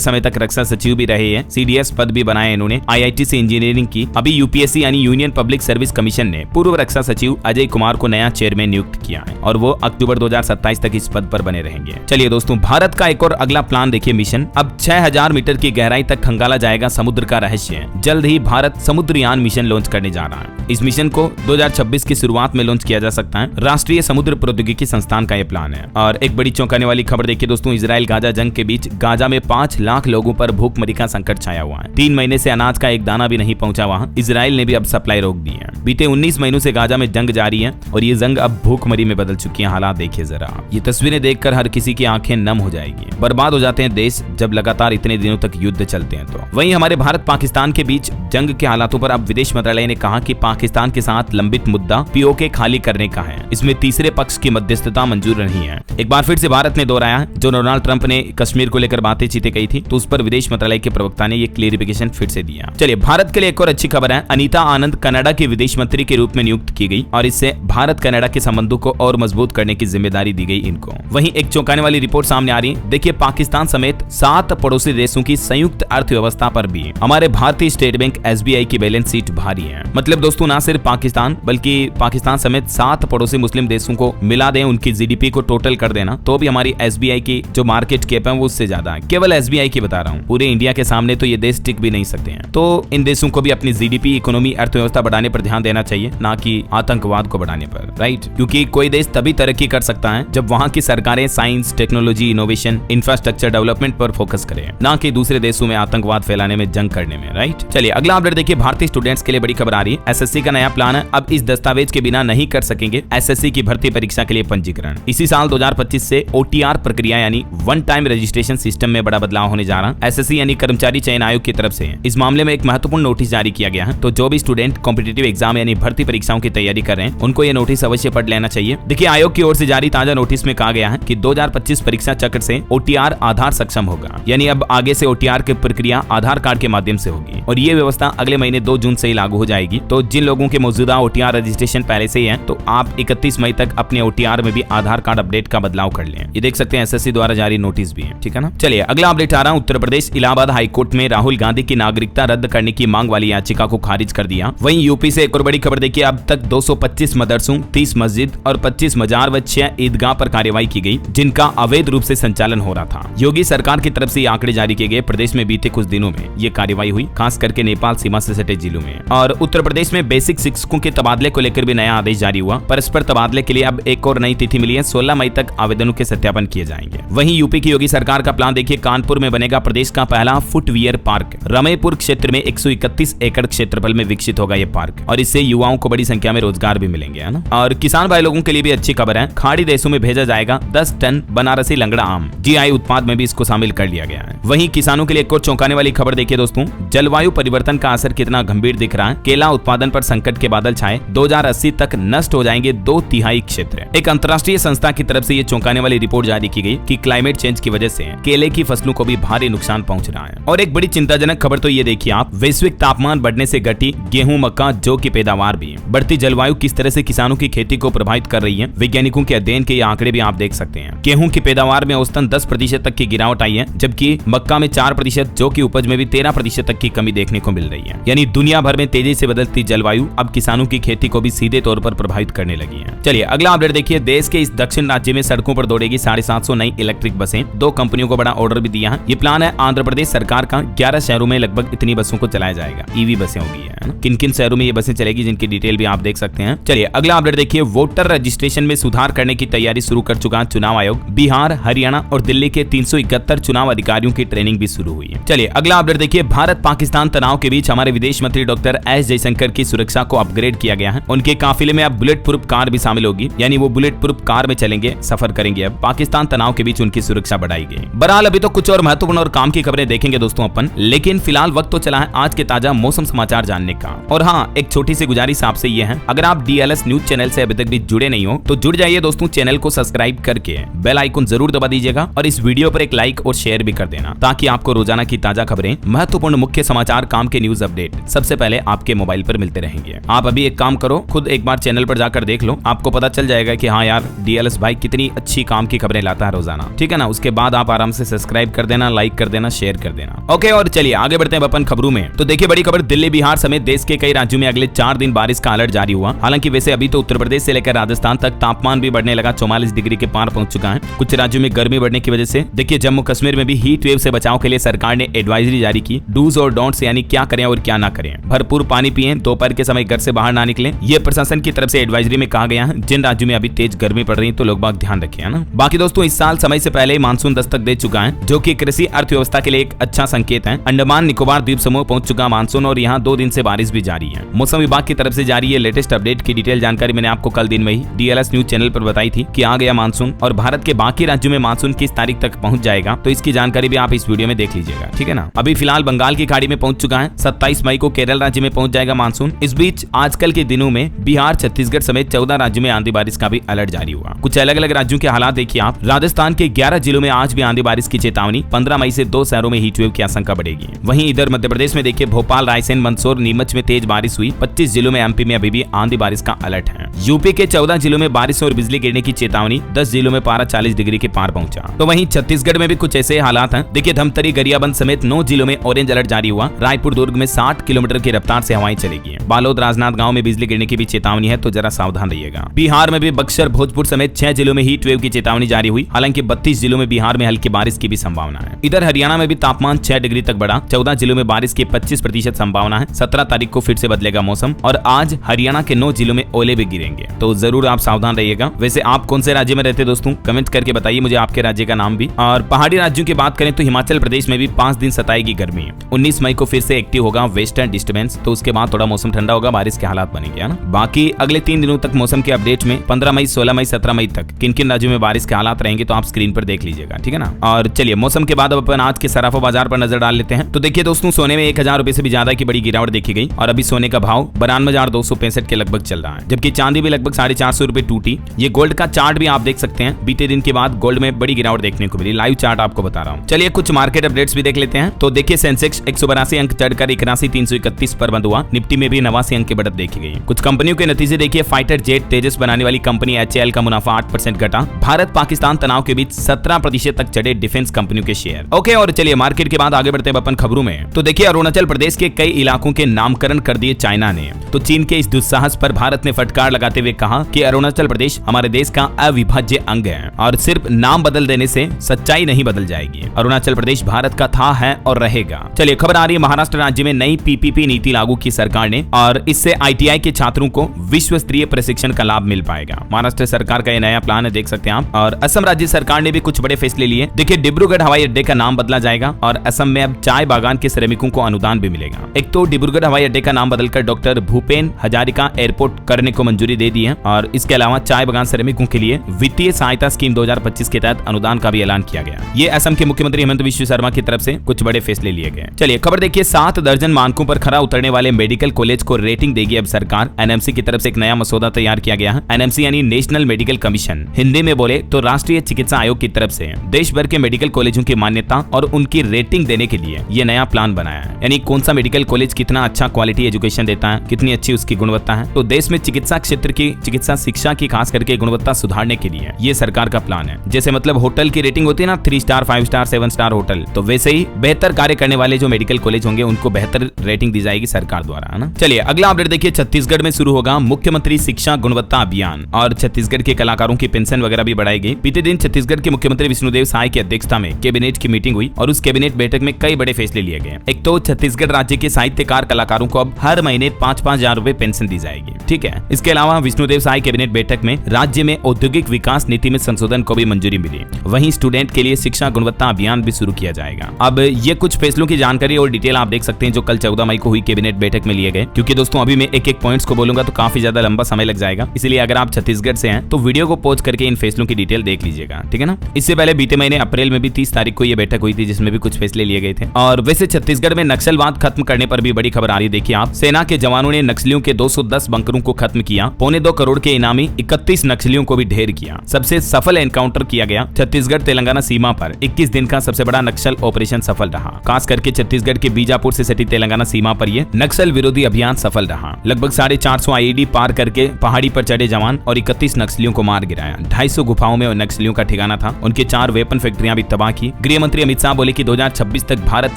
समय तक रक्षा सचिव भी रहे हैं। सीडीएस पद भी बनाए इन्होंने, आईआईटी से इंजीनियरिंग की। अभी यूपीएससी यानी यूनियन पब्लिक सर्विस कमीशन ने पूर्व रक्षा सचिव अजय कुमार को नया चेयरमैन नियुक्त किया है और वो अक्टूबर 2027 तक इस पद पर बने रहेंगे। चलिए दोस्तों, भारत का एक और अगला प्लान देखिए, मिशन। अब 6000 मीटर की गहराई तक खंगाला जाएगा समुद्र का रहस्य। जल्द ही भारत समुद्रयान मिशन लॉन्च करने जा रहा है। इस मिशन को 2026 की शुरुआत में लॉन्च किया जा सकता है। राष्ट्रीय समुद्र प्रौद्योगिकी संस्थान का यह प्लान है। और एक बड़ी चौंकाने वाली खबर देखिए दोस्तों, इजराइल गाजा जंग के बीच गाजा में 5 लाख लोगों पर भूखमरी का संकट छाया हुआ है। 3 महीने से अनाज का एक दाना भी नहीं पहुंचा वहां। इजराइल ने भी अब सप्लाई रोक दी है। बीते 19 महीनों से गाजा में जंग जारी है और ये जंग अब भूखमरी में बदल चुकी है। हालात देखिए जरा, ये तस्वीरें देखकर हर किसी की आंखें नम हो जाएगी। बर्बाद हो जाते हैं देश जब लगातार इतने दिनों तक युद्ध चलते हैं। तो वहीं हमारे भारत पाकिस्तान के बीच जंग के हालातों पर अब विदेश मंत्रालय ने कहा कि पाकिस्तान के साथ लंबित मुद्दा पीओके खाली करने का है। इसमें तीसरे पक्ष की मध्यस्थता मंजूर नहीं है। एक बार फिर से भारत ने दोहराया जो डोनाल्ड ट्रंप ने कश्मीर को लेकर बातें चीतें कही थी, तो उस पर विदेश मंत्रालय के प्रवक्ता ने ये क्लेरिफिकेशन फिर से दिया। चलिए भारत के लिए एक और अच्छी खबर है, अनीता आनंद कनाडा की विदेश मंत्री के रूप में नियुक्त की गई और इससे भारत कनाडा के संबंधों को और मजबूत करने की जिम्मेदारी दी गई इनको। वहीं एक चौंकाने वाली रिपोर्ट सामने आ रही है, देखिए पाकिस्तान समेत 7 पड़ोसी देशों की संयुक्त अर्थव्यवस्था पर भी हमारे भारतीय स्टेट बैंक एसबीआई की बैलेंस शीट भारी है। मतलब दोस्तों, ना सिर्फ पाकिस्तान बल्कि पाकिस्तान समेत 7 पड़ोसी मुस्लिम देशों को मिला दें, उनकी जीडीपी को टोटल कर देना, तो भी हमारी एसबीआई की जो मार्केट कैप है वो उससे ज्यादा है। केवल एसबीआई की बता रहा हूँ, पूरे इंडिया के सामने तो ये देश टिक भी नहीं सकते हैं। तो इन देशों को भी अपनी जीडीपी, इकोनॉमी, अर्थव्यवस्था बढ़ाने पर ध्यान देना चाहिए, ना कि आतंकवाद को बढ़ाने पर, राइट। क्योंकि कोई देश तभी तरक्की कर सकता है जब वहाँ की सरकारें science, technology, innovation, infrastructure development पर फोकस करें, ना कि दूसरे देशों में आतंकवाद फैलाने में, जंग करने में, राइट। चलिए अगला अपडेट देखिए, भारतीय स्टूडेंट्स के लिए बड़ी खबर आ रही है। एसएससी का नया प्लान है, अब इस दस्तावेज के बिना नहीं कर सकेंगे एसएससी की भर्ती परीक्षा के लिए पंजीकरण। इसी साल 2025 से ओटीआर प्रक्रिया यानी वन टाइम रजिस्ट्रेशन सिस्टम में बड़ा बदलाव होने जा रहा है। एसएससी यानी कर्मचारी चयन आयोग की तरफ से इस मामले में एक महत्वपूर्ण नोटिस जारी किया गया है। तो जो भी स्टूडेंट कॉम्पिटिटिव एग्जाम यानी भर्ती परीक्षाओं की तैयारी कर रहे हैं उनको ये नोटिस अवश्य पढ़ लेना चाहिए। देखिए आयोग की ओर से जारी ताजा नोटिस में कहा गया है कि 2025 परीक्षा चक्र से ओटीआर आधार सक्षम होगा, यानी अब आगे से ओटीआर की प्रक्रिया आधार कार्ड के माध्यम से होगी और ये व्यवस्था अगले महीने 2 जून से ही लागू हो जाएगी। तो जिन लोगों के मौजूदा ओटीआर रजिस्ट्रेशन पहले से ही है तो आप 31 मई तक अपने ओटीआर में भी आधार कार्ड अपडेट का बदलाव कर लें। ये देख सकते हैं एसएससी द्वारा जारी नोटिस भी है, ठीक है ना। चलिए अगला अपडेट आ रहा है, उत्तर प्रदेश इलाहाबाद हाईकोर्ट में राहुल गांधी की नागरिकता रद्द करने की मांग वाली याचिका को खारिज कर दिया। वहीं यूपी से एक और बड़ी खबर देखिए, अब तक 225 मदरसों, 30 मस्जिद और 25 मजार व 6 ईदगाह पर कार्रवाई की गई जिनका अवैध रूप से संचालन हो रहा था। योगी सरकार की तरफ से ये आंकड़े जारी किए गए। प्रदेश में बीते कुछ दिनों में ये कार्रवाई हुई, खास करके नेपाल सीमा से सटे जिलों में। और उत्तर प्रदेश में बेसिक शिक्षकों के तबादले को लेकर भी नया आदेश जारी हुआ। परस्पर तबादले के लिए अब एक और नई तिथि मिली है, 16 मई तक आवेदनों के सत्यापन किए जाएंगे। वहीं यूपी की योगी सरकार का प्लान देखिए, कानपुर में बनेगा प्रदेश का पहला फुटवियर पार्क। रमेपुर क्षेत्र में 131 एकड़ क्षेत्रफल में विकसित होगा ये पार्क और इससे युवाओं को बड़ी संख्या में रोजगार भी मिलेंगे, है ना। और किसान भाई लोगों के लिए भी अच्छी खबर है, खाड़ी देशों में भेजा जाएगा 10 टन बनारसी लंगड़ा आम। जीआई उत्पाद में भी इसको शामिल कर लिया गया है। वहीं किसानों के लिए एक और चौंकाने वाली खबर देखिए दोस्तों, जलवायु परिवर्तन का असर कितना गंभीर दिख रहा है। केला उत्पादन पर संकट के बादल छाए, 2080 तक नष्ट हो जाएंगे 2/3 क्षेत्र। एक अंतर्राष्ट्रीय संस्था की तरफ से ये चौंकाने वाली रिपोर्ट जारी की गई कि क्लाइमेट चेंज की वजह से केले की फसलों को भी भारी नुकसान पहुंच रहा है। और एक बड़ी चिंताजनक खबर तो ये देखिए आप, वैश्विक तापमान बढ़ने से घटी गेहूं, मक्का, जौ की पैदावार भी। बढ़ती जलवायु किस तरह से किसानों की खेती को प्रभावित कर रही है, वैज्ञानिकों के अध्ययन के ये आंकड़े भी आप देख सकते हैं। गेहूं की पैदावार में औसतन 10% तक की गिरावट आई है, जबकि मक्का में 4%, जौ की उपज में भी 13% तक की कमी देखने को मिल रही है। यानी दुनिया भर में तेजी से बदलती जलवायु अब किसानों की खेती को भी सीधे तौर पर प्रभावित करने लगी है। चलिए अगला अपडेट देखिए, देश के इस दक्षिण राज्य में सड़कों पर दौड़ेगी 750 नई इलेक्ट्रिक बसें। 2 कंपनियों को बड़ा ऑर्डर भी दिया है। ये प्लान है आंध्र प्रदेश सरकार का, 11 शहरों में लगभग इतनी बसों को चलाया जाएगा, ईवी बसें होगी है। हैं। किन किन शहरों में ये बसें चलेगी जिनकी डिटेल भी आप देख सकते हैं। चलिए अगला अपडेट देखिए, वोटर रजिस्ट्रेशन में सुधार करने की तैयारी शुरू कर चुका चुनाव आयोग। बिहार, हरियाणा और दिल्ली के 371 चुनाव अधिकारियों की ट्रेनिंग भी शुरू हुई है। चलिए अगला अपडेट देखिए, भारत पाकिस्तान तनाव के बीच हमारे विदेश मंत्री डॉक्टर एस जयशंकर की सुरक्षा को अपग्रेड किया गया है। उनके काफिले में अब बुलेट प्रूफ कार भी शामिल होगी, यानी वो बुलेट प्रूफ कार में चलेंगे, सफर करेंगे। अब पाकिस्तान तनाव के बीच उनकी सुरक्षा बढ़ाई गई। बहरहाल अभी तो कुछ और महत्वपूर्ण और काम की खबरें देखेंगे दोस्तों अपन, लेकिन फिलहाल वक्त तो चला है आज के ताजा मौसम समाचार जानने का। और हाँ, एक छोटी सी गुजारिश आपसे ये है, अगर आप DLS न्यूज चैनल से अभी तक भी जुड़े नहीं हो तो जुड़ जाइए दोस्तों, चैनल को सब्सक्राइब करके बेल आइकन जरूर दबा दीजिएगा और इस वीडियो पर एक लाइक और शेयर भी कर देना, ताकि आपको रोजाना की ताजा खबरें, महत्वपूर्ण मुख्य समाचार, काम के न्यूज अपडेट सबसे पहले आपके मोबाइल पर मिलते रहेंगे। आप अभी एक काम करो, खुद एक बार चैनल पर जाकर देख लो, आपको पता चल जाएगा कि हाँ यार, DLS भाई कितनी अच्छी काम की खबरें लाता है रोजाना, ठीक है ना। उसके बाद आप आराम से सब्सक्राइब कर देना, लाइक कर देना, शेयर कर देना। ओके, और चलिए आगे बढ़ते हैं अपन खबरों में। तो देखिए बड़ी खबर, दिल्ली, बिहार समेत देश के कई राज्यों में अगले 4 दिन बारिश का अलर्ट जारी हुआ। हालांकि वैसे अभी तो उत्तर प्रदेश से लेकर राजस्थान तक तापमान भी बढ़ने लगा, 44 डिग्री के पार पहुंच चुका है। कुछ राज्यों में गर्मी बढ़ने की वजह से देखिए जम्मू कश्मीर में भी हीट वेव से बचाव के लिए सरकार ने एडवाइजरी जारी की। डूज और डोंट्स, यानी क्या करें और क्या ना करें। भरपूर पानी पिएं, दोपहर के समय घर से बाहर ना निकलें, ये प्रशासन की तरफ से एडवाइजरी में कहा गया है। जिन राज्यों में अभी तेज गर्मी पड़ रही है तो लोग बाग ध्यान रखें, है ना। बाकी दोस्तों इस साल समय से पहले ही मानसून दस्तक दे चुका है, जो कि कृषि अर्थव्यवस्था के लिए एक अच्छा संकेत है। अंडमान निकोबार द्वीप समूह पहुंच चुका मानसून और यहाँ 2 दिन से बारिश भी जारी है। मौसम विभाग की तरफ से जारी है लेटेस्ट अपडेट की डिटेल जानकारी मैंने आपको कल दिन में ही DLS न्यूज चैनल पर बताई थी कि आ गया मानसून, और भारत के बाकी राज्यों में मानसून किस तारीख तक पहुंच जाएगा तो इसकी जानकारी भी आप इस वीडियो में देख लीजिएगा, ठीक है ना। अभी फिलहाल बंगाल की खाड़ी में पहुंच चुका है, 27 मई को केरल राज्य में पहुंच जाएगा मानसून। इस बीच आजकल के दिनों में बिहार, छत्तीसगढ़ समेत 14 राज्यों में आंधी बारिश का भी अलर्ट जारी हुआ। कुछ अलग अलग राज्यों के हालात देखिए आप। राजस्थान के 11 जिलों में आज भी आंधी बारिश की चेतावनी। 15 मई से 2 शहरों में हीट वेव की आशंका बढ़ेगी। वहीं इधर मध्य प्रदेश में देखिए भोपाल, रायसेन, मंदसौर, नीमच में तेज बारिश हुई। 25 जिलों में MP में अभी भी आंधी बारिश का अलर्ट है। यूपी के 14 जिलों में बारिश और बिजली गिरने की चेतावनी। 10 जिलों में पारा 40 डिग्री के पार पहुंचा। तो वहीं छत्तीसगढ़ में भी कुछ ऐसे हालात हैं। देखिए धमतरी, गरियाबंद समेत 9 जिलों में ऑरेंज अलर्ट जारी हुआ। रायपुर, दुर्ग में 60 किलोमीटर की रफ्तार से हवाएं चलेगी। बालोद, राजनांदगांव में बिजली गिरने की भी चेतावनी है, तो जरा सावधान रहिएगा। बिहार में भी बक्सर, भोजपुर समेत 6 जिलों में हीट वेव की चेतावनी जारी हुई। हालांकि 32 जिलों में बिहार में हल्की बारिश की भी संभावना है। इधर हरियाणा में भी तापमान 6 डिग्री तक बढ़ा। 14 जिलों में बारिश की 25% संभावना है। 17 तारीख को फिर से बदलेगा मौसम, और आज हरियाणा के 9 जिलों में ओले भी गिरेंगे, तो जरूर आप सावधान रहिएगा। वैसे आप कौन से राज्य में रहते दोस्तों, कमेंट करके बताइए मुझे आपके राज्य का नाम भी। और पहाड़ी राज्यों की बात करें तो हिमाचल प्रदेश में भी 5 दिन सताएगी गर्मी। 19 मई को फिर से एक्टिव होगा वेस्टर्न डिस्टर्बेंस, तो उसके बाद थोड़ा मौसम ठंडा होगा, बारिश के हालात बनेंगे, है ना। बाकी अगले 3 दिनों तक मौसम के अपडेट में 15 मई, 16 मई, 17 मई तक किन किन राज्यों में बारिश के हालात रहेंगे तो आप स्क्रीन पर देख लीजिएगा, ठीक है ना। और चलिए मौसम के बाद अब अपन आज के सराफा बाजार पर नजर डाल लेते हैं। तो देखिए दोस्तों, सोने में 1000 रुपए से भी ज्यादा की बड़ी गिरावट देखी गई, और अभी सोने का भाव 92,265 के लगभग चल रहा है, जबकि चांदी भी लगभग 450 रुपए टूटी। ये गोल्ड का चार्ट भी आप देख सकते हैं, बीते दिन के बाद गोल्ड में बड़ी गिरावट देखने को मिली। लाइव चार्ट आपको बता रहा हूँ। चलिए कुछ मार्केट अपडेट्स भी देख लेते हैं। तो देखिए सेंसेक्स 182 अंक चढ़कर 81,331 पर बंद हुआ। निफ्टी में भी 89 अंक की बढ़त देखी गई। कुछ कंपनियों के नतीजे देखिए, फाइटर जेट तेजस बनाने वाली कंपनी HAL का मुनाफा 8% घटा। भारत पाकिस्तान तनाव के बीच 17% तक चढ़े डिफेंस कंपनियों के शेयर। ओके, और चलिए मार्केट के बाद आगे बढ़ते हैं अपन खबरों में। तो देखिए अरुणाचल प्रदेश के कई इलाकों के नामकरण कर दिए चाइना ने। तो चीन के इस दुस्साहस पर भारत ने फटकार लगाते हुए कहा कि अरुणाचल प्रदेश हमारे देश का अविभाज्य अंग है, और सिर्फ नाम बदल देने से सच्चाई नहीं बदल जाएगी। अरुणाचल प्रदेश भारत का था, है और रहेगा। चलिए खबर आ रही है, महाराष्ट्र राज्य में नई PPP नीति लागू की सरकार ने, और इससे ITI के छात्रों को विश्व स्तरीय प्रशिक्षण का लाभ मिल पाएगा। महाराष्ट्र सरकार का यह नया प्लान है, देख सकते हैं आप। और असम राज्य सरकार ने भी कुछ बड़े फैसले लिए। देखिए डिब्रूगढ़ हवाई अड्डे का नाम बदला जाएगा, और असम में अब चाय बागान के श्रमिकों को अनुदान भी मिलेगा। एक तो डिब्रूगढ़ हवाई अड्डे का नाम बदलकर डॉक्टर भूपेन हजारिका एयरपोर्ट करने को मंजूरी दे दी है, और इसके अलावा चाय बागान श्रमिकों के लिए वित्तीय सहायता स्कीम 2025 के तहत अनुदान का भी ऐलान किया गया। ये असम के मुख्यमंत्री हेमंत बिश्व शर्मा की तरफ से कुछ बड़े फैसले लिए गए। चलिए खबर देखिए, 7 दर्जन मानकों पर खरा उतरने वाले मेडिकल कॉलेज को रेटिंग देगी अब सरकार। NMC की तरफ से एक नया मसौदा तैयार किया गया है। NMC यानी नेशनल मेडिकल कमीशन, हिंदी में बोले तो राष्ट्रीय चिकित्सा आयोग की तरफ से देश भर के मेडिकल कॉलेजों की मान्यता और उनकी रेटिंग देने के लिए ये नया प्लान बनाया है। यानी कौन सा मेडिकल कॉलेज कितना अच्छा क्वालिटी एजुकेशन देता है, कितनी अच्छी उसकी गुणवत्ता है। तो देश में चिकित्सा क्षेत्र की, चिकित्सा शिक्षा की खास करके गुणवत्ता सुधारने के लिए ये सरकार का प्लान है। जैसे मतलब होटल की रेटिंग होती है ना, 3 स्टार, 5 स्टार, 7 स्टार होटल, तो वैसे ही बेहतर कार्य करने वाले जो मेडिकल कॉलेज होंगे उनको बेहतर रेटिंग दी जाएगी सरकार द्वारा, है ना। चलिए अगला अपडेट देखिए, छत्तीसगढ़ में शुरू होगा मुख्यमंत्री शिक्षा गुणवत्ता अभियान, और छत्तीसगढ़ के कलाकारों की पेंशन वगैरह भी बढ़ाई गई। बीते दिन छत्तीसगढ़ के मुख्यमंत्री विष्णुदेव साय की अध्यक्षता में कैबिनेट की मीटिंग हुई, और उस कैबिनेट बैठक में कई बड़े फैसले लिए गए। एक तो छत्तीसगढ़ राज्य के साहित्यकार, कलाकार कलाकारों को अब हर महीने 5,000 रुपए पेंशन दी जाएगी। ठीक है। इसके अलावा विष्णुदेव साय कैबिनेट बैठक में राज्य में औद्योगिक विकास नीति में संशोधन को भी मंजूरी मिली। वहीं स्टूडेंट के लिए शिक्षा गुणवत्ता अभियान भी शुरू किया जाएगा। अब ये कुछ फैसलों की जानकारी और डिटेल आप देख सकते हैं जो कल 14 मई को हुई कैबिनेट बैठक में लिए गए। क्योंकि दोस्तों अभी मैं एक पॉइंट्स को बोलूंगा तो काफी ज्यादा लंबा समय लग जाएगा, इसलिए अगर आप छत्तीसगढ़ से हैं तो वीडियो को पॉज करके इन फैसलों की डिटेल देख लीजिएगा। ठीक है ना। इससे पहले बीते महीने अप्रैल में भी 30 तारीख को यह बैठक हुई थी जिसमें भी कुछ फैसले लिए गए थे। और वैसे छत्तीसगढ़ में नक्सलवाद खत्म करने पर भी बड़ी खबर आ रही है। देखिए आप, सेना के जवानों ने नक्सलियों के 210 बंकरों को खत्म किया। 2.25 करोड़ के इनामी 31 नक्सलियों को भी ढेर किया। सबसे सफल एनकाउंटर किया गया छत्तीसगढ़ तेलंगाना सीमा पर 21 दिन का सबसे बड़ा नक्सल ऑपरेशन सफल रहा। खास करके छत्तीसगढ़ के बीजापुर से सटी तेलंगाना सीमा पर यह नक्सल विरोधी अभियान सफल रहा। लगभग 450 आईईडी पार करके पहाड़ी पर चढ़े जवान और 31 नक्सलियों को मार गिराया। 250 गुफाओं में नक्सलियों का ठिकाना था। उनके 4 वेपन फैक्ट्रियां भी तबाह की। गृह मंत्री अमित शाह बोले कि 2026 तक भारत